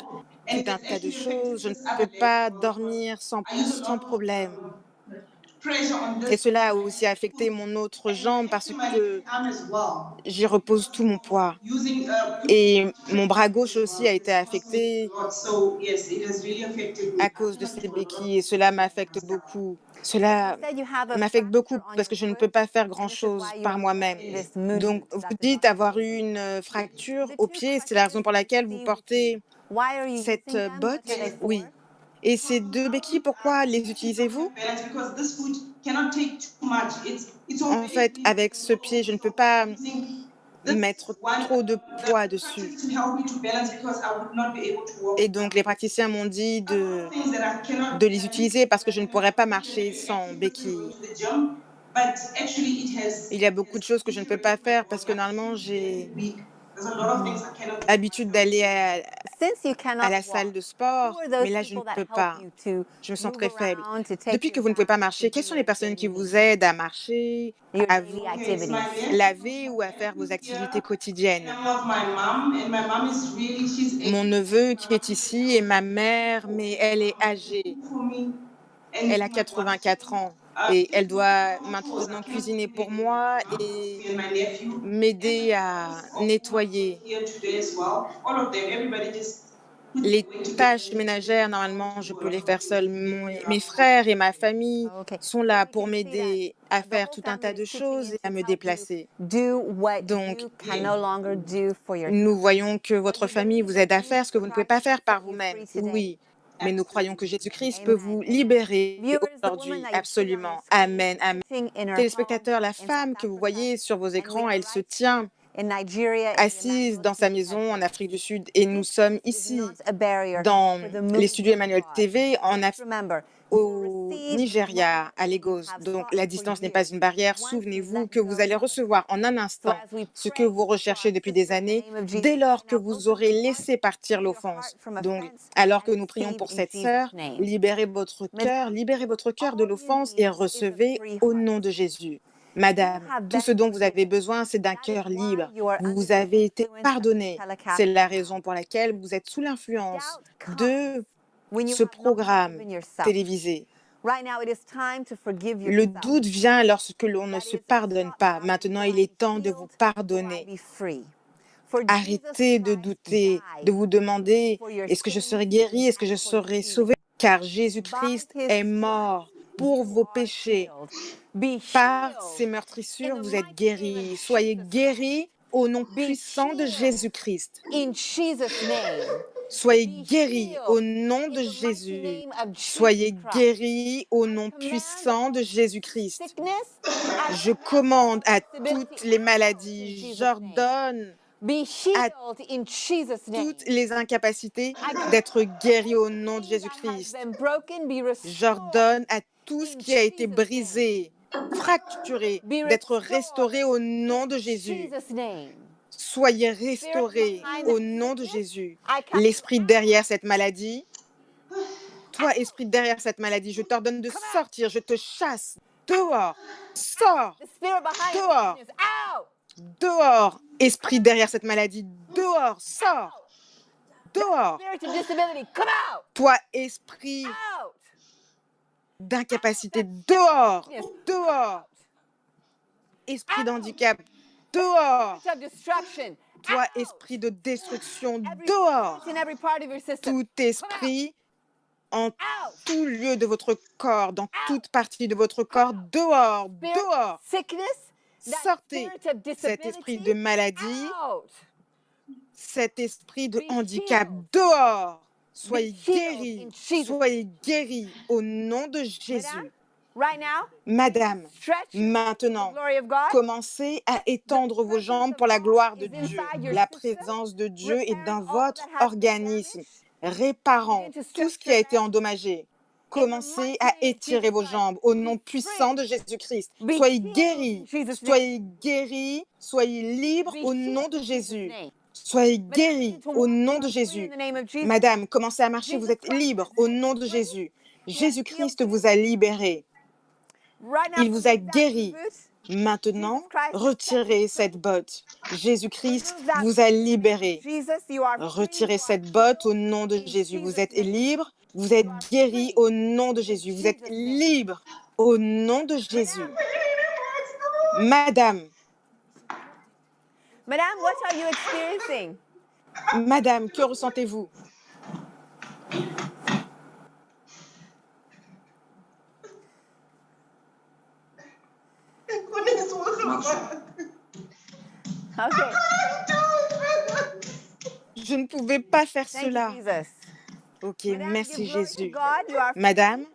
tout un tas de choses, je ne peux pas dormir sans problème. Et cela a aussi affecté mon autre jambe parce que j'y repose tout mon poids. Et mon bras gauche aussi a été affecté à cause de ces béquilles et cela m'affecte beaucoup. Cela m'affecte beaucoup parce que je ne peux pas faire grand-chose par moi-même. Donc, vous dites avoir eu une fracture au pied, c'est la raison pour laquelle vous portez cette botte? Oui. Et ces deux béquilles, pourquoi les utilisez-vous? En fait, avec ce pied, je ne peux pas mettre trop de poids dessus. Et donc, les praticiens m'ont dit de les utiliser parce que je ne pourrais pas marcher sans béquilles. Il y a beaucoup de choses que je ne peux pas faire parce que normalement, j'ai l'habitude d'aller à la salle de sport, mais là, je ne peux pas. Je me sens très faible. Depuis que vous ne pouvez pas marcher, quelles sont les personnes qui vous aident à marcher, à vous laver ou à faire vos activités quotidiennes? Mon neveu qui est ici et ma mère, mais elle est âgée. Elle a 84 ans. Et elle doit maintenant cuisiner pour moi et m'aider à nettoyer. Les tâches ménagères, normalement, je peux les faire seule. Mes frères et ma famille sont là pour m'aider à faire tout un tas de choses et à me déplacer. Donc, nous voyons que votre famille vous aide à faire ce que vous ne pouvez pas faire par vous-même. Oui. Mais nous croyons que Jésus-Christ peut vous libérer aujourd'hui. Absolument. Amen. Amen. Téléspectateurs, la femme que vous voyez sur vos écrans, elle se tient assise dans sa maison en Afrique du Sud et nous sommes ici dans les studios Emmanuel TV au Nigeria, à Lagos. Donc, la distance n'est pas une barrière. Souvenez-vous que vous allez recevoir en un instant ce que vous recherchez depuis des années, dès lors que vous aurez laissé partir l'offense. Donc, alors que nous prions pour cette sœur, libérez votre cœur de l'offense et recevez au nom de Jésus. Madame, tout ce dont vous avez besoin, c'est d'un cœur libre. Vous avez été pardonné. C'est la raison pour laquelle vous êtes sous l'influence de ce programme télévisé. Le doute vient lorsque l'on ne se pardonne pas. Maintenant, il est temps de vous pardonner. Arrêtez de douter, de vous demander, est-ce que je serai guéri, est-ce que je serai sauvé? Car Jésus-Christ est mort pour vos péchés. Par ses meurtrissures, vous êtes guéris. Soyez guéris au nom puissant de Jésus-Christ. Soyez guéris au nom de Jésus. Soyez guéris au nom puissant de Jésus-Christ. Je commande à toutes les maladies, j'ordonne à toutes les incapacités d'être guéris au nom de Jésus-Christ. J'ordonne à tout ce qui a été brisé fracturés, d'être restaurés au nom de Jésus. Jesus' name. Soyez restaurés au nom de Jésus. L'esprit derrière cette maladie, toi, esprit derrière cette maladie, je t'ordonne de sortir, je te chasse. Dehors, sors, The spirit behind dehors, sickness, out. dehors, esprit derrière cette maladie, dehors, sors, dehors. Spirit of disability, come out. Toi, esprit Out. d'incapacité, dehors, dehors. Esprit d'handicap, dehors. Spirit of destruction. Toi, esprit de destruction, dehors. It's in every part of your system. Tout esprit en Out. tout lieu de votre corps, dans toute partie de votre corps, dehors, Spirit dehors. of sickness. That Sortez spirit of cet esprit disability, de maladie, out. cet esprit de Be handicap, healed. dehors. Soyez healed guéris, in Jesus' soyez guéris au nom de Jésus. Madame, right now, Madame, stretch maintenant, the glory of God. commencez à étendre vos jambes pour la gloire de Dieu. La présence de Dieu est dans votre organisme, réparant tout ce qui a été endommagé. Commencez à étirer vos jambes au nom puissant de Jésus-Christ. Soyez guéris, soyez libres au nom de Jésus. Soyez guéris au nom de Jésus. Madame, commencez à marcher, vous êtes libre au nom de Jésus. Jésus-Christ vous a libéré. Il vous a guéri. Maintenant, retirez cette botte. Jésus-Christ vous a libéré. Retirez cette botte au nom de Jésus. Vous êtes libre, vous êtes guéri au nom de Jésus. Vous êtes libre au nom de Jésus. Madame, Madame, what are you experiencing? Madame, que ressentez-vous? Okay. Je ne pouvais pas faire Thank cela. you, Jesus. Ok, Madame, merci give glory to Jésus. God. You are Madame,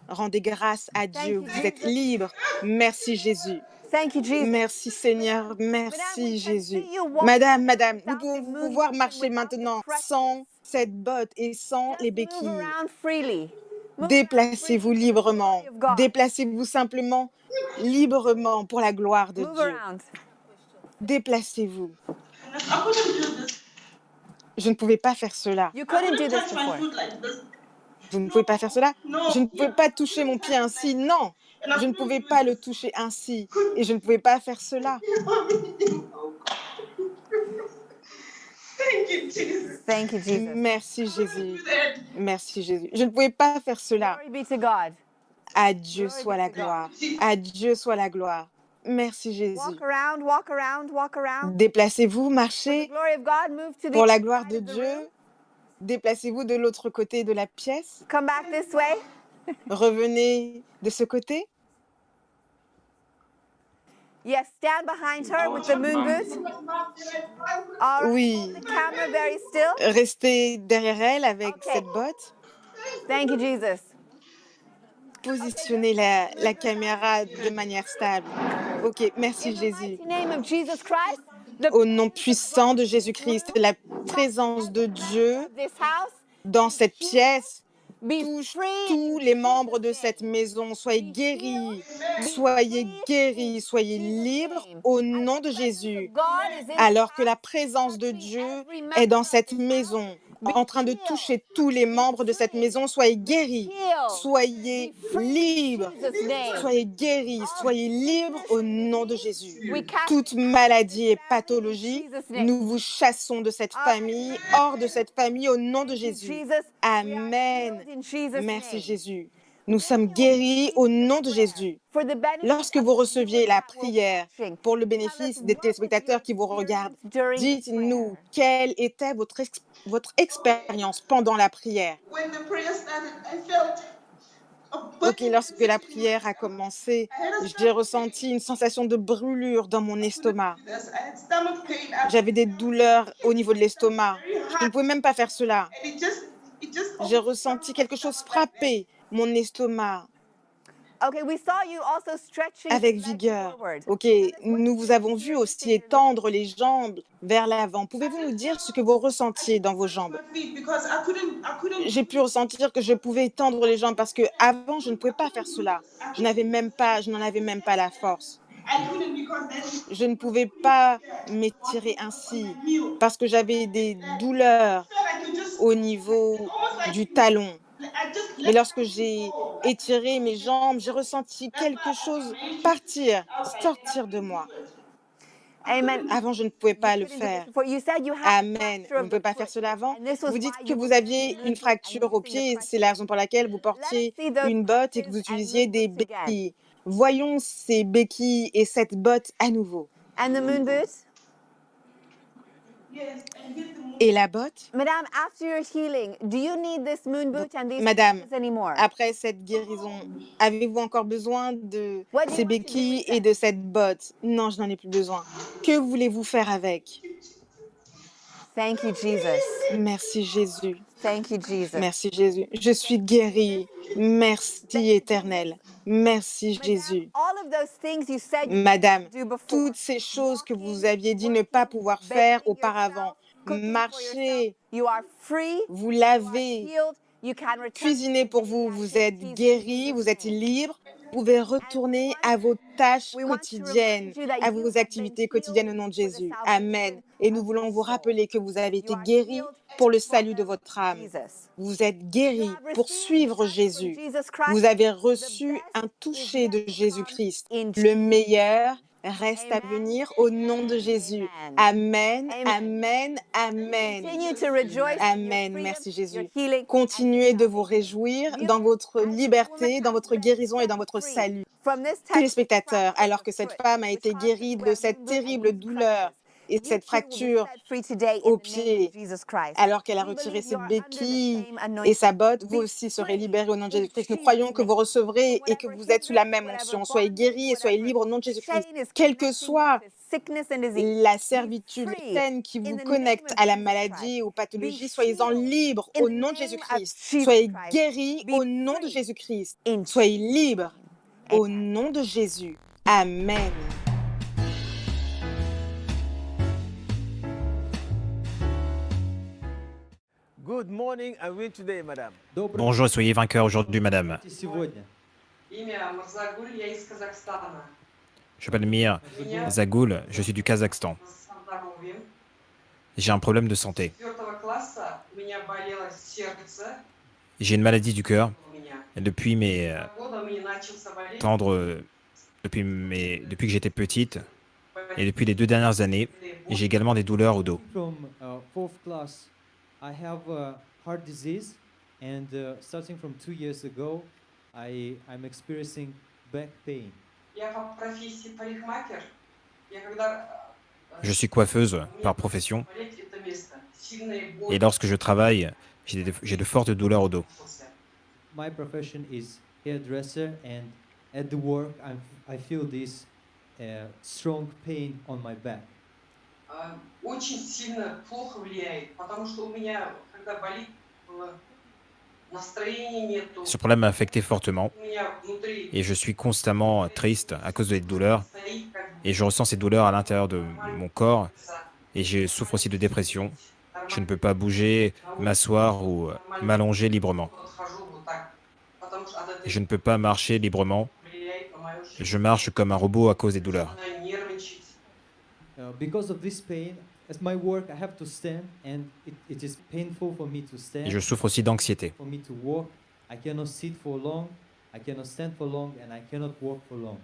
rendez grâce à Thank Dieu. you, Vous êtes Jesus. libre. Merci Jésus. Thank you, Jesus. Merci Seigneur, Madame, merci we can Jésus. see you walk Madame, nous without pouvons the moon pouvoir and marcher without maintenant the crutches. sans cette botte et sans Just les move béquilles. around freely. Move Déplacez-vous around freely for the librement. glory of God. Déplacez-vous simplement librement pour la gloire de Move Dieu. around. Déplacez-vous. Je ne pouvais pas faire cela. You couldn't do this before. Vous ne pouvez pas faire cela? Je ne pouvais pas toucher mon pied ainsi. Non, je ne pouvais pas le toucher ainsi. Et je ne pouvais pas faire cela. Thank you, Jesus. Merci Jésus. Merci Jésus. Je ne pouvais pas faire cela. Glory be to God. À Dieu soit la gloire. À Dieu soit la gloire. Merci Jésus. Walk around, walk around, walk around. Déplacez-vous, For the marchez glory of God, move to the pour la other gloire side de of the Dieu. room. Déplacez-vous de l'autre côté de la pièce. Come back this way. Revenez de ce côté. Yes, stand behind her with the moon boot. All right, Oui. hold the camera very still. Restez derrière elle avec Okay. cette botte. Thank you, Jesus. Positionnez la caméra de manière stable. Ok, merci In the Jésus. mighty name of Jesus Christ, the Au nom puissant de Jésus-Christ, la présence de Dieu of this house dans cette pièce be touche free. tous les membres de cette maison. Soyez guéris, soyez guéris, soyez libres au nom de Jésus. God is in Alors que la présence de Dieu est dans cette maison, en train de toucher tous les membres de cette maison, soyez guéris, soyez libres, soyez guéris, soyez libres au nom de Jésus. Toute maladie et pathologie, nous vous chassons de cette famille, hors de cette famille au nom de Jésus. Jesus. Amen. In Jesus' Merci name. Jésus. Nous sommes guéris au nom de Jésus. For the benefit Lorsque vous receviez la prière pour le bénéfice des téléspectateurs qui vous regardent, dites-nous quelle était votre expérience pendant la prière. When the prayer started, I felt a Ok, lorsque la prière a commencé, j'ai ressenti une sensation de brûlure dans mon estomac. I had stomach pain. J'avais des douleurs au niveau de l'estomac. Je ne pouvais même pas faire cela. And it just J'ai ressenti quelque chose frapper mon estomac. avec vigueur. Ok, nous vous avons vu aussi étendre les jambes vers l'avant. Pouvez-vous nous dire ce que vous ressentiez dans vos jambes? Because I couldn't J'ai pu ressentir que je pouvais étendre les jambes parce que avant je ne pouvais pas faire cela. Je n'en avais même pas la force. because then Je ne pouvais pas m'étirer ainsi parce que j'avais des douleurs I could just au niveau du talon. I just Mais lorsque j'ai étiré mes jambes, j'ai ressenti quelque chose sortir de moi. Avant, je ne pouvais pas le faire. Amen. Vous ne pouvez pas faire cela avant. Vous dites que vous aviez une fracture au pied et c'est la raison pour laquelle vous portiez une botte et que vous utilisiez des béquilles. Voyons ces béquilles et cette botte à nouveau. Et la botte? Madame, après cette guérison, avez-vous encore besoin de ces béquilles et de cette botte? Non, je n'en ai plus besoin. Que voulez-vous faire avec? Merci Jésus. Merci Jésus. Je suis guérie. Merci Éternel. Merci Jésus. Madame, toutes ces choses que vous aviez dit ne pas pouvoir faire auparavant, marcher, vous lavez, cuisiner pour vous, vous êtes guéri, vous êtes libre, vous pouvez retourner à vos tâches quotidiennes, à vos activités quotidiennes au nom de Jésus. Amen. Et nous voulons vous rappeler que vous avez été guéri pour le salut de votre âme. Vous êtes guéri pour suivre Jésus. Vous avez reçu un toucher de Jésus-Christ. Le meilleur reste à venir au nom de Jésus. Amen, amen, amen. Amen, merci Jésus. Continuez de vous réjouir dans votre liberté, dans votre guérison et dans votre salut. Téléspectateurs, alors que cette femme a été guérie de cette terrible douleur et cette fracture au pied, alors qu'elle a retiré ses béquilles et sa botte, vous aussi serez libérés au nom de Jésus-Christ. Nous croyons que vous recevrez et que vous êtes sous la même onction. Soyez guéris et soyez libres au nom de Jésus-Christ. Quelle que soit la servitude saine qui vous connecte à la maladie, aux pathologies, soyez-en libres au nom de Jésus-Christ. Soyez guéris au nom de Jésus-Christ. Soyez libres au nom de Jésus. Amen. Good morning and win today, madame. Bonjour et soyez vainqueurs aujourd'hui, madame. Je m'appelle Mir Zagoul, je suis du Kazakhstan. J'ai un problème de santé. J'ai une maladie du cœur. Et depuis que j'étais petite et depuis les 2 dernières années, j'ai également des douleurs au dos. I have heart disease, and starting from 2 years ago, I'm experiencing back pain. Je suis coiffeuse par profession et lorsque je travaille, j'ai de fortes douleurs au dos. My profession is hairdresser, and at the work, I feel this strong pain on my back. Очень сильно плохо влияет, потому что у меня, когда болит, настроения нету. Ce problème m'a affecté fortement et je suis constamment triste à cause des douleurs et je ressens ces douleurs à l'intérieur de mon corps et je souffre aussi de dépression. Je ne peux pas bouger, m'asseoir ou m'allonger librement. Je ne peux pas marcher librement. Je marche comme un robot à cause des douleurs. Because of this pain, at my work, I have to stand, and it is painful for me to stand. Et je souffre aussi d'anxiété. For me to walk, I cannot sit for long, I cannot stand for long, and I cannot walk for long.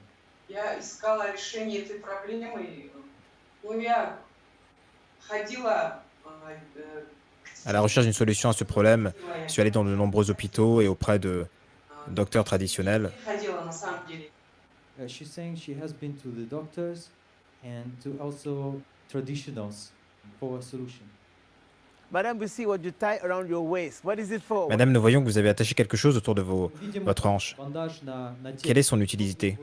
Я искала решение этой проблемы. Я ходила à la recherche d'une solution à ce problème. Je suis allé dans de nombreux hôpitaux et auprès de docteurs traditionnels. She's saying she has been to the doctors and to also traditionals for a solution. Madame, we see what you tie around your waist. What is it for? Madame, nous voyons que vous avez attaché quelque chose autour de votre hanche. Quelle est son utilité?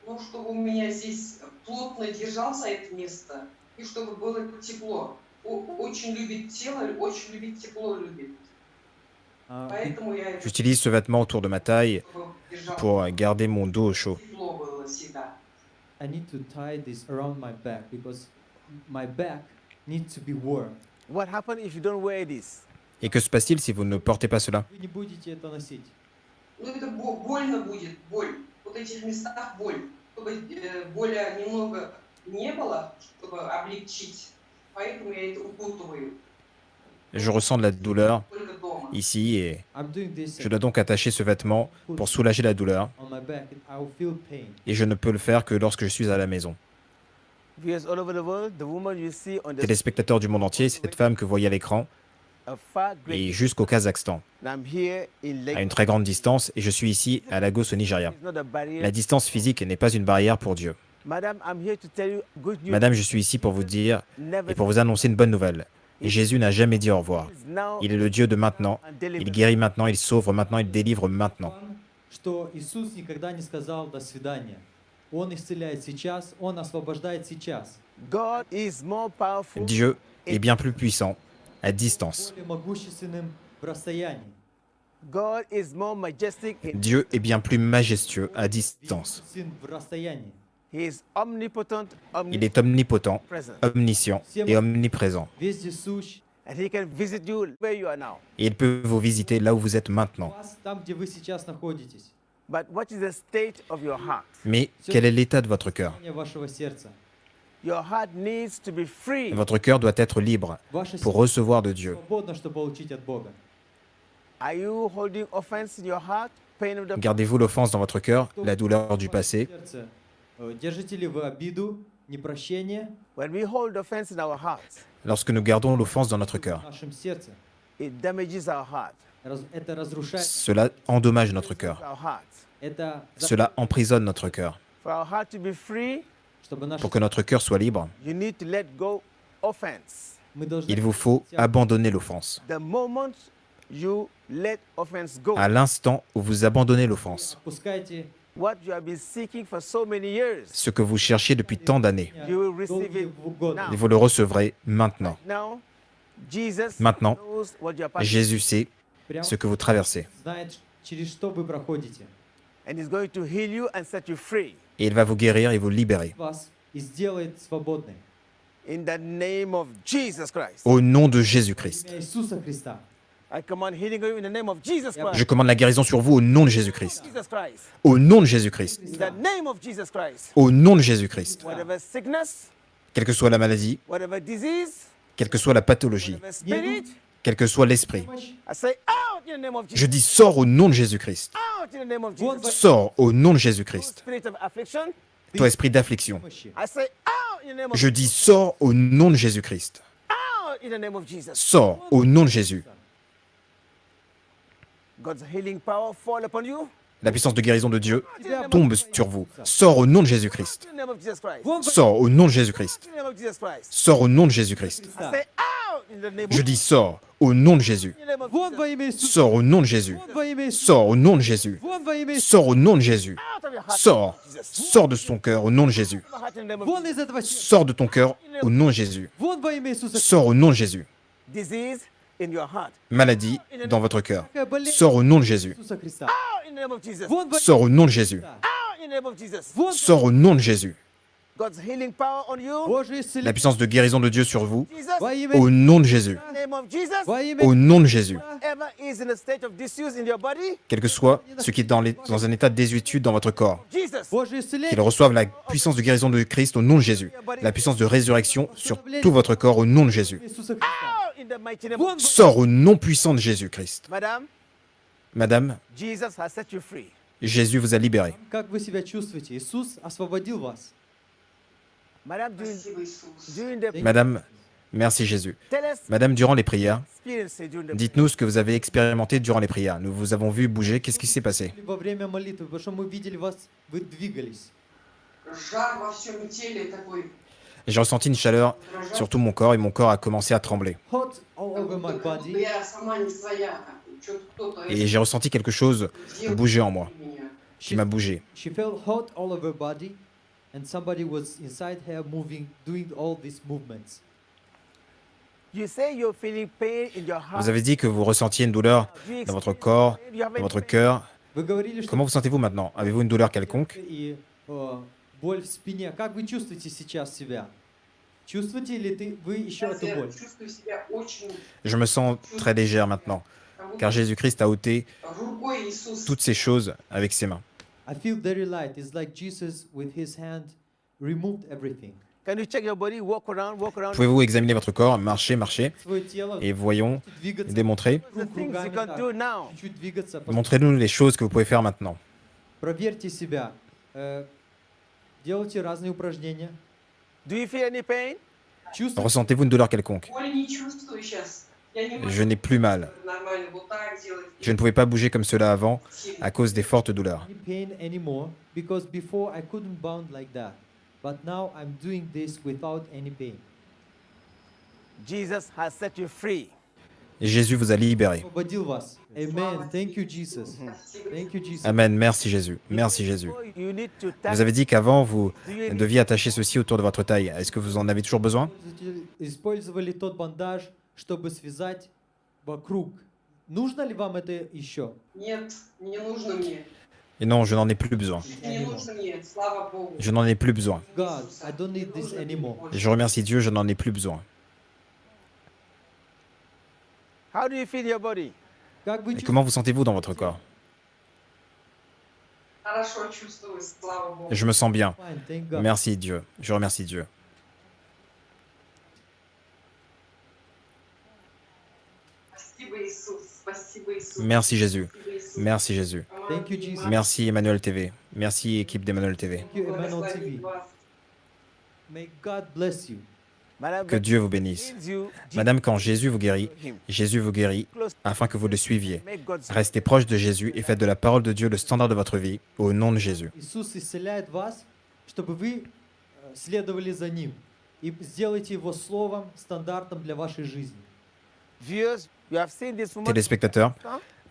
Ну, чтобы у меня здесь плотно держался это место, и чтобы было тепло. Очень любит тело, очень любит тепло, любит. Поэтому я это J'utilise ce vêtement autour de ma taille чтобы держал pour garder mon dos au chaud. тепло было всегда. I need to tie this around my back because my back needs to be warm. What happens if you don't wear this? Et que se passe-t-il si vous ne portez pas cela? Вы не будете это носить. Ну это больно будет, боль. Вот в этих местах боль. Чтобы боли немного не было, чтобы облегчить. Поэтому я это укутываю. Je ressens de la douleur Только дома. ici et I'm doing this je dois donc attacher ce vêtement pour soulager la douleur on my back and I will feel pain. et je ne peux le faire que lorsque je suis à la maison. Viewers all over the world, the woman you see on the Téléspectateurs du monde entier, cette femme que vous voyez à l'écran a far est great. jusqu'au Kazakhstan, And I'm here in à Lagos. une très grande distance, et je suis ici à Lagos au Nigeria. It's not a barrier. La distance physique n'est pas une barrière pour Dieu. Madam, I'm here to tell you good news. Madame, je suis ici pour vous dire Never et pour vous annoncer une bonne nouvelle. Et Jésus n'a jamais dit au revoir. now Il est le Dieu de maintenant. and Il deliver. guérit maintenant, il sauve maintenant, il délivre maintenant. Что Иисус никогда не сказал «до свидания». Он исцеляет сейчас, Он освобождает сейчас. God is more powerful. Dieu est bien plus puissant à distance. Более могущественным в расстоянии. God is more majestic. Dieu est bien plus majestueux à distance. Сын в расстоянии. He is omnipotent, Il est omnipotent, omnipresent. omniscient et omniprésent. Везде сущ. And he can visit you where you are now. Et il peut vous visiter là où vous êtes maintenant. Вас там, где вы сейчас находитесь. But what is the state of your heart? Mais quel est l'état de votre cœur? Состояние вашего сердца. Your heart needs to be free. Votre cœur doit être libre Ваше pour сердце recevoir de Dieu. свободно, чтобы получить от Бога. Are you holding offense in your heart? Pain of the Gardez-vous l'offense dans votre cœur, la douleur du passé. Сердце. Держите ли вы обиду, непрощение When we hold offense in our hearts, Lorsque nous gardons l'offense dans notre в cœur, нашем сердце? it damages our heart. Это разрушает cela endommage notre cœur. Our hearts. это Cela emprisonne notre cœur. For our heart to be free, чтобы наше Pour que notre cœur soit libre, you need to let go offense. мы должны il vous faut abandonner l'offense. The moment you let offense go, À l'instant où vous abandonnez l'offense, Пускайте what you have been seeking for so many years, ce que vous cherchiez depuis tant d'années, you will receive долгие it годы. now. vous le recevrez maintenant. Now, Jesus Maintenant, knows what you are passing, Jésus sait Прямо ce que vous traversez знает, через что вы проходите. and He's going to heal you and set you free. et il va vous guérir et vous libérer. Вас и сделает свободным. In the name of Jesus Christ, Au nom de Jésus-Christ. Имя Иисуса Христа. I command healing you in the name of Jesus Je Christ. commande la guérison sur vous au nom de Jésus-Christ. Jesus Christ. Au nom de Jésus-Christ. In the name of Jesus Christ. Au nom de Jésus-Christ. Whatever sickness, Quelle que soit la maladie, whatever disease, quelle que soit la pathologie, whatever spirit, quel que soit l'esprit, Помощь. I say out in the name of je Jesus. dis sors au nom de Jésus-Christ. Out in the name of Jesus. Sors au nom de Jésus-Christ. Spirit of affliction, Toi, esprit d'affliction, Помощи. I say out in the name of je dis sors au nom de Jésus-Christ. out in the name of Jesus. Sors au nom de Jésus. God's healing power fall upon you. La puissance de guérison de Dieu tombe sur vous. Sors au nom de Jésus-Christ. In the name of Jesus Christ. Sors au nom de Jésus-Christ. In the name of Jesus Christ. Sors au nom de Jésus-Christ. I say out in the name of Je dis sors au nom de Jésus. in the name of Вон Jesus. во имя Иисуса. Sors au nom de Jésus. Вон во имя Иисуса. Sors au nom de Jésus. Вон во имя Иисуса. Sors au nom de Jésus. Out of your heart. Sors. Sors de son cœur au nom de Jésus. Your heart in the name of Вон из этого сердца. Sors de ton cœur au nom de Jésus. Вон во имя Иисуса. Sors au nom de Jésus. disease in your heart. Maladie dans votre cœur. Всякая болезнь Sors au nom de Jésus. Иисуса Христа. Out in the name of Jesus. Вон во Sors au nom de Jésus. Out in the name of Jesus. Вон Sors au nom de Jésus. God's healing power on you. Божье La исцеление. puissance de guérison de Dieu sur vous. Jesus. Во имя Au nom de Jésus. In the name of Jesus. Во имя Au nom de Jésus. Whoever is in a state of disuse in your body. Quel que soit ce qui est dans un état de désuétude dans votre corps. Jesus. Божье исцеление. Qu'ils reçoivent la puissance de guérison de Christ au nom de Jésus. La puissance de résurrection sur tout votre corps au nom de Jésus. Иисуса Христа. Out in the mighty name of Вон во- Sors au nom puissant de Jésus-Christ. Madam, Madame, Jesus has set you free. Jésus vous a libéré. Как вы себя чувствуете? Иисус освободил вас. Madam, Спасибо, Иисус. during the Madame, merci Jésus. tell us Madame, durant les prières, experience during the dites-nous ce que vous avez expérimenté durant les prières. Nous vous avons vu bouger. Qu'est-ce qui s'est passé? Во время молитвы, потому что мы видели вас, вы двигались. Жар во всем теле такой. J'ai ressenti une chaleur sur tout mon corps et mon corps a commencé à trembler. Hot all over my Как будто body. я сама не своя. Что-то кто-то Et j'ai ressenti quelque chose сделал bouger en moi, меня. qui m'a bougé. She felt hot all over her body, and somebody was inside her moving, doing all these movements. Vous avez dit que vous ressentiez une douleur dans votre corps, dans votre cœur. Вы говорили, что Comment vous sentez-vous maintenant? Avez-vous une douleur quelconque? и боль в спине. Как вы чувствуете сейчас себя? Чувствуете ли вы еще эту Я боль? чувствую себя очень Je me sens très légère maintenant, car Jésus-Christ a ôté рукой Иисуса. toutes ces choses avec ses mains. I feel very light. It's like Jesus with his hand removed everything. Can you check your body? Walk around, walk around. Pouvez-vous examiner votre corps, marcher, marcher, Свое тело et voyons, двигаться, démontrer. The things you can do now. чуть-чуть двигаться. Montrez-nous les choses que vous pouvez faire maintenant. Проверьте себя. Делайте разные упражнения. Do you feel any pain? Чувствуйте. Ressentez-vous une douleur quelconque? Боли не чувствую сейчас. Я не могу Je n'ai plus mal. нормально вот так делать. Je ne pouvais pas bouger comme cela avant à cause des fortes douleurs. Any pain anymore because before I couldn't bound like that. But now I'm doing this without any pain. Jesus has set you free. Et Jésus vous a libéré. Освободил вас. Amen. Thank you, Jesus. Thank you, Jesus. Amen. Merci Jésus. Merci Jésus. You need to Vous avez dit qu'avant, vous deviez attacher ceci autour de votre taille. Est-ce que vous en avez toujours besoin? Использовали тот бандаж, чтобы связать вокруг. Нужно ли вам это еще? Нет, не нужно мне. Et non, je n'en ai plus besoin. Не нужно мне, слава Богу. Je n'en ai plus besoin. God, I don't need this anymore. Et je remercie Dieu, je n'en ai plus besoin. How do you feel your body? Как вы Et comment vous sentez-vous dans votre corps? Хорошо чувствую, слава Богу. Je me sens bien. Fine, thank God. Merci Dieu. Je remercie Dieu. Спасибо, Иисус. Спасибо, Иисус. Merci Jésus. Спасибо, Иисус. Merci Jésus. Thank you, Jesus. Merci Emmanuel TV. Merci équipe d'Emmanuel TV. Thank you, Emmanuel Благословит TV. вас. May God bless you. Madam, Que Dieu vous bénisse. Madame, quand Jésus vous guérit afin que vous le suiviez. Make God's Restez proche de Jésus et faites de la parole de Dieu le standard de votre vie au nom de Jésus. Иисус исцеляет вас, чтобы вы следовали за Ним. И сделайте Его Словом стандартом для вашей жизни. viewers. You have seen this woman. Téléspectateurs,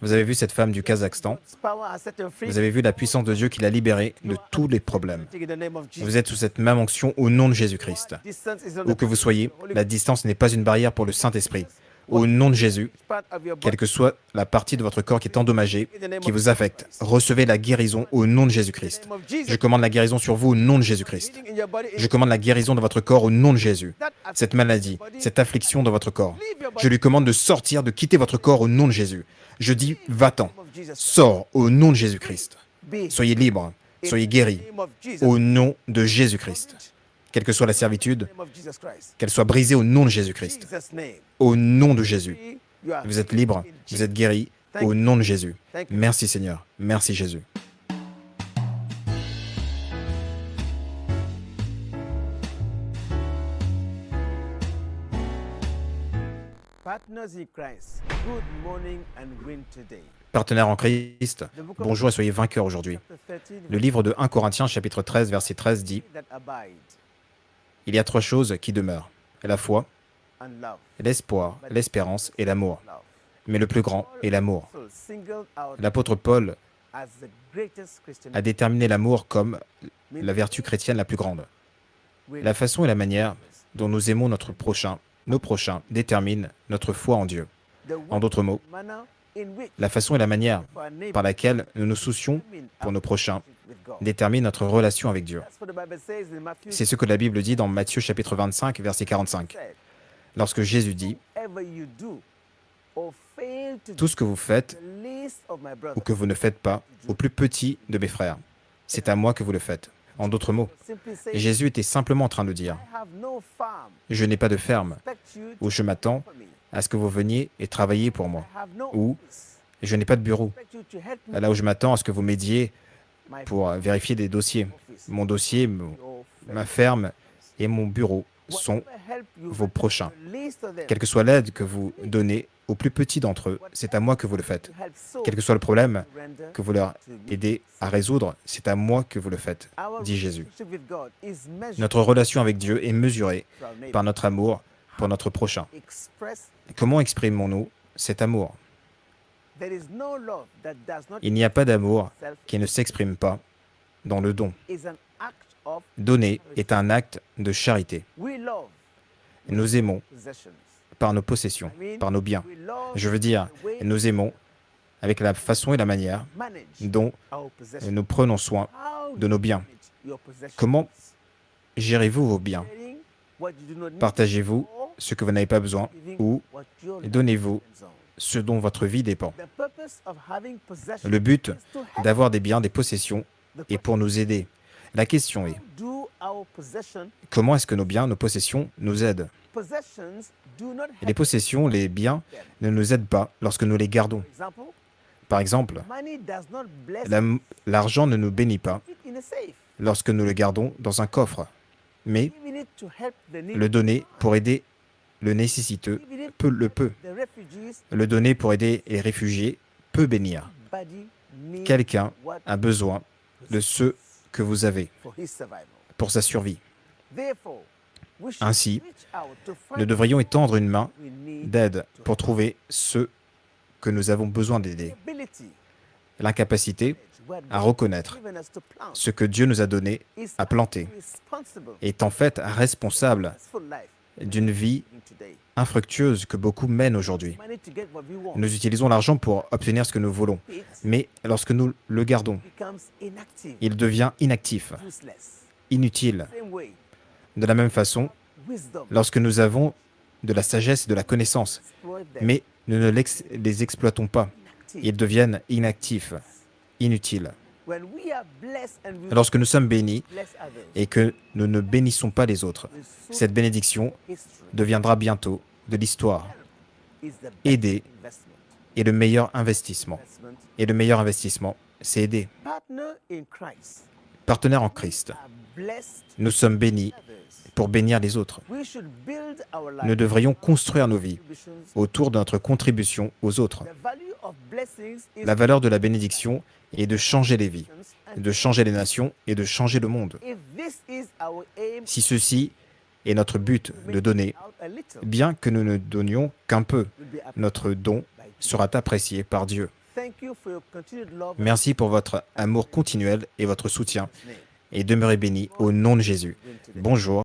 vous avez vu cette femme du Kazakhstan. God's power has set her free. Vous avez vu la puissance de Dieu qui l'a libérée de tous les problèmes. In the name of Jesus. Vous êtes sous cette même onction au nom de Jésus-Christ. Distance is not Où que vous soyez, la distance n'est pas une barrière pour le Saint-Esprit. Au nom de Jésus, part of your body. quelle que soit la partie de votre corps qui est endommagée, qui vous affecte, recevez la guérison au nom de Jésus-Christ. In the name of Jesus. Je commande la guérison sur vous au nom de Jésus-Christ. Healing in your body. Je commande la guérison de votre corps au nom de Jésus. Cette maladie, cette affliction dans votre corps, je lui commande de sortir, de quitter votre corps au nom de Jésus. Je dis, va-t'en, sors au nom de Jésus-Christ. Be Soyez libre, soyez guéris in the name of Jesus. au nom de Jésus-Christ. Quelle que soit la servitude, In the name of Jesus Christ. qu'elle soit brisée au nom de Jésus-Christ. Jesus' name. Au nom de Jésus. You are Vous êtes libre, vous êtes guéri au nom de Jésus. Merci Seigneur, merci Jésus. partners in Christ. Good morning and win today. Partenaires en Christ, bonjour et soyez vainqueurs aujourd'hui. Le livre de 1 Corinthiens chapitre 13 verset 13 dit That abide « Il y a trois choses qui demeurent, la foi, and love. l'espoir, l'espérance et l'amour. Love. Mais le plus grand est l'amour. So singled out L'apôtre Paul as the greatest Christian. a déterminé l'amour comme la vertu chrétienne la plus grande. La façon et la manière dont nous aimons notre prochain, nos prochains, déterminent notre foi en Dieu. En d'autres mots, manner in which la façon et la manière for our neighbor par laquelle nous nous soucions pour nos prochains with God. déterminent notre relation avec Dieu. That's what the Bible says in Matthew. C'est ce que la Bible dit dans Matthieu chapitre 25, verset 45. said, Lorsque Jésus dit "Whatever you do or fail to « Tout ce que vous faites the least of my ou brothers, que vous ne faites pas au plus petit de mes frères, c'est à moi que vous le faites. » En d'autres mots, simply say, Jésus était simplement en train de dire I have no farm. « Je n'ai pas de ferme Expect you où je m'attends for me. à ce que vous veniez et travailliez pour moi. I have no Ou office. je n'ai pas de bureau Expect you to help me là où je m'attends à ce que vous m'aidiez my pour vérifier des dossiers. office. Mon dossier, Your ma ferme et mon bureau sont whatever help you vos render prochains. to the least of them, Quelle que soit l'aide que vous donnez aux plus petits d'entre eux, c'est à moi que vous le faites. to help so Quel que soit le problème to render que vous leur to me. aidez à résoudre, c'est à moi que vous le faites, Our dit Jésus. relationship with God is measured Notre relation avec Dieu est mesurée to our neighbor. par notre amour pour notre prochain. Express, Comment exprimons-nous cet amour? there is no love that does not Il n'y a pas d'amour self qui ne s'exprime pas dans le don. is an act of Donner est un acte de charité. we love Nous aimons possessions. par nos possessions, par nos biens. Je veux dire, nous aimons avec la façon et la manière dont nous prenons soin de nos biens. Comment gérez-vous vos biens? Partagez-vous ce que vous n'avez pas besoin ou donnez-vous ce dont votre vie dépend? Le but d'avoir des biens, des possessions, est pour nous aider. La question est, comment est-ce que nos biens, nos possessions nous aident? Et les possessions, les biens, ne nous aident pas lorsque nous les gardons. Par exemple, l'argent ne nous bénit pas lorsque nous le gardons dans un coffre, mais le donner pour aider le nécessiteux le peut. Le donner pour aider les réfugiés peut bénir. Quelqu'un a besoin de ce que vous avez pour sa survie. Ainsi, nous devrions étendre une main d'aide pour trouver ceux que nous avons besoin d'aider. L'incapacité à reconnaître ce que Dieu nous a donné à planter est en fait responsable d'une vie infructueuse que beaucoup mènent aujourd'hui. Nous utilisons l'argent pour obtenir ce que nous voulons, mais lorsque nous le gardons, il devient inactif, inutile. De la même façon, lorsque nous avons de la sagesse et de la connaissance, mais nous ne les exploitons pas, ils deviennent inactifs, inutiles. Lorsque nous sommes bénis et que nous ne bénissons pas les autres, cette bénédiction deviendra bientôt de l'histoire. Aider est le meilleur investissement. Et le meilleur investissement, c'est aider. Partenaires en Christ, nous sommes bénis pour bénir les autres. Nous devrions construire nos vies autour de notre contribution aux autres. La valeur de la bénédiction est de changer les vies, de changer les nations et de changer le monde. Si ceci est notre but de donner, bien que nous ne donnions qu'un peu, notre don sera apprécié par Dieu. Merci pour votre amour continuel et votre soutien, et demeurez bénis au nom de Jésus. Bonjour.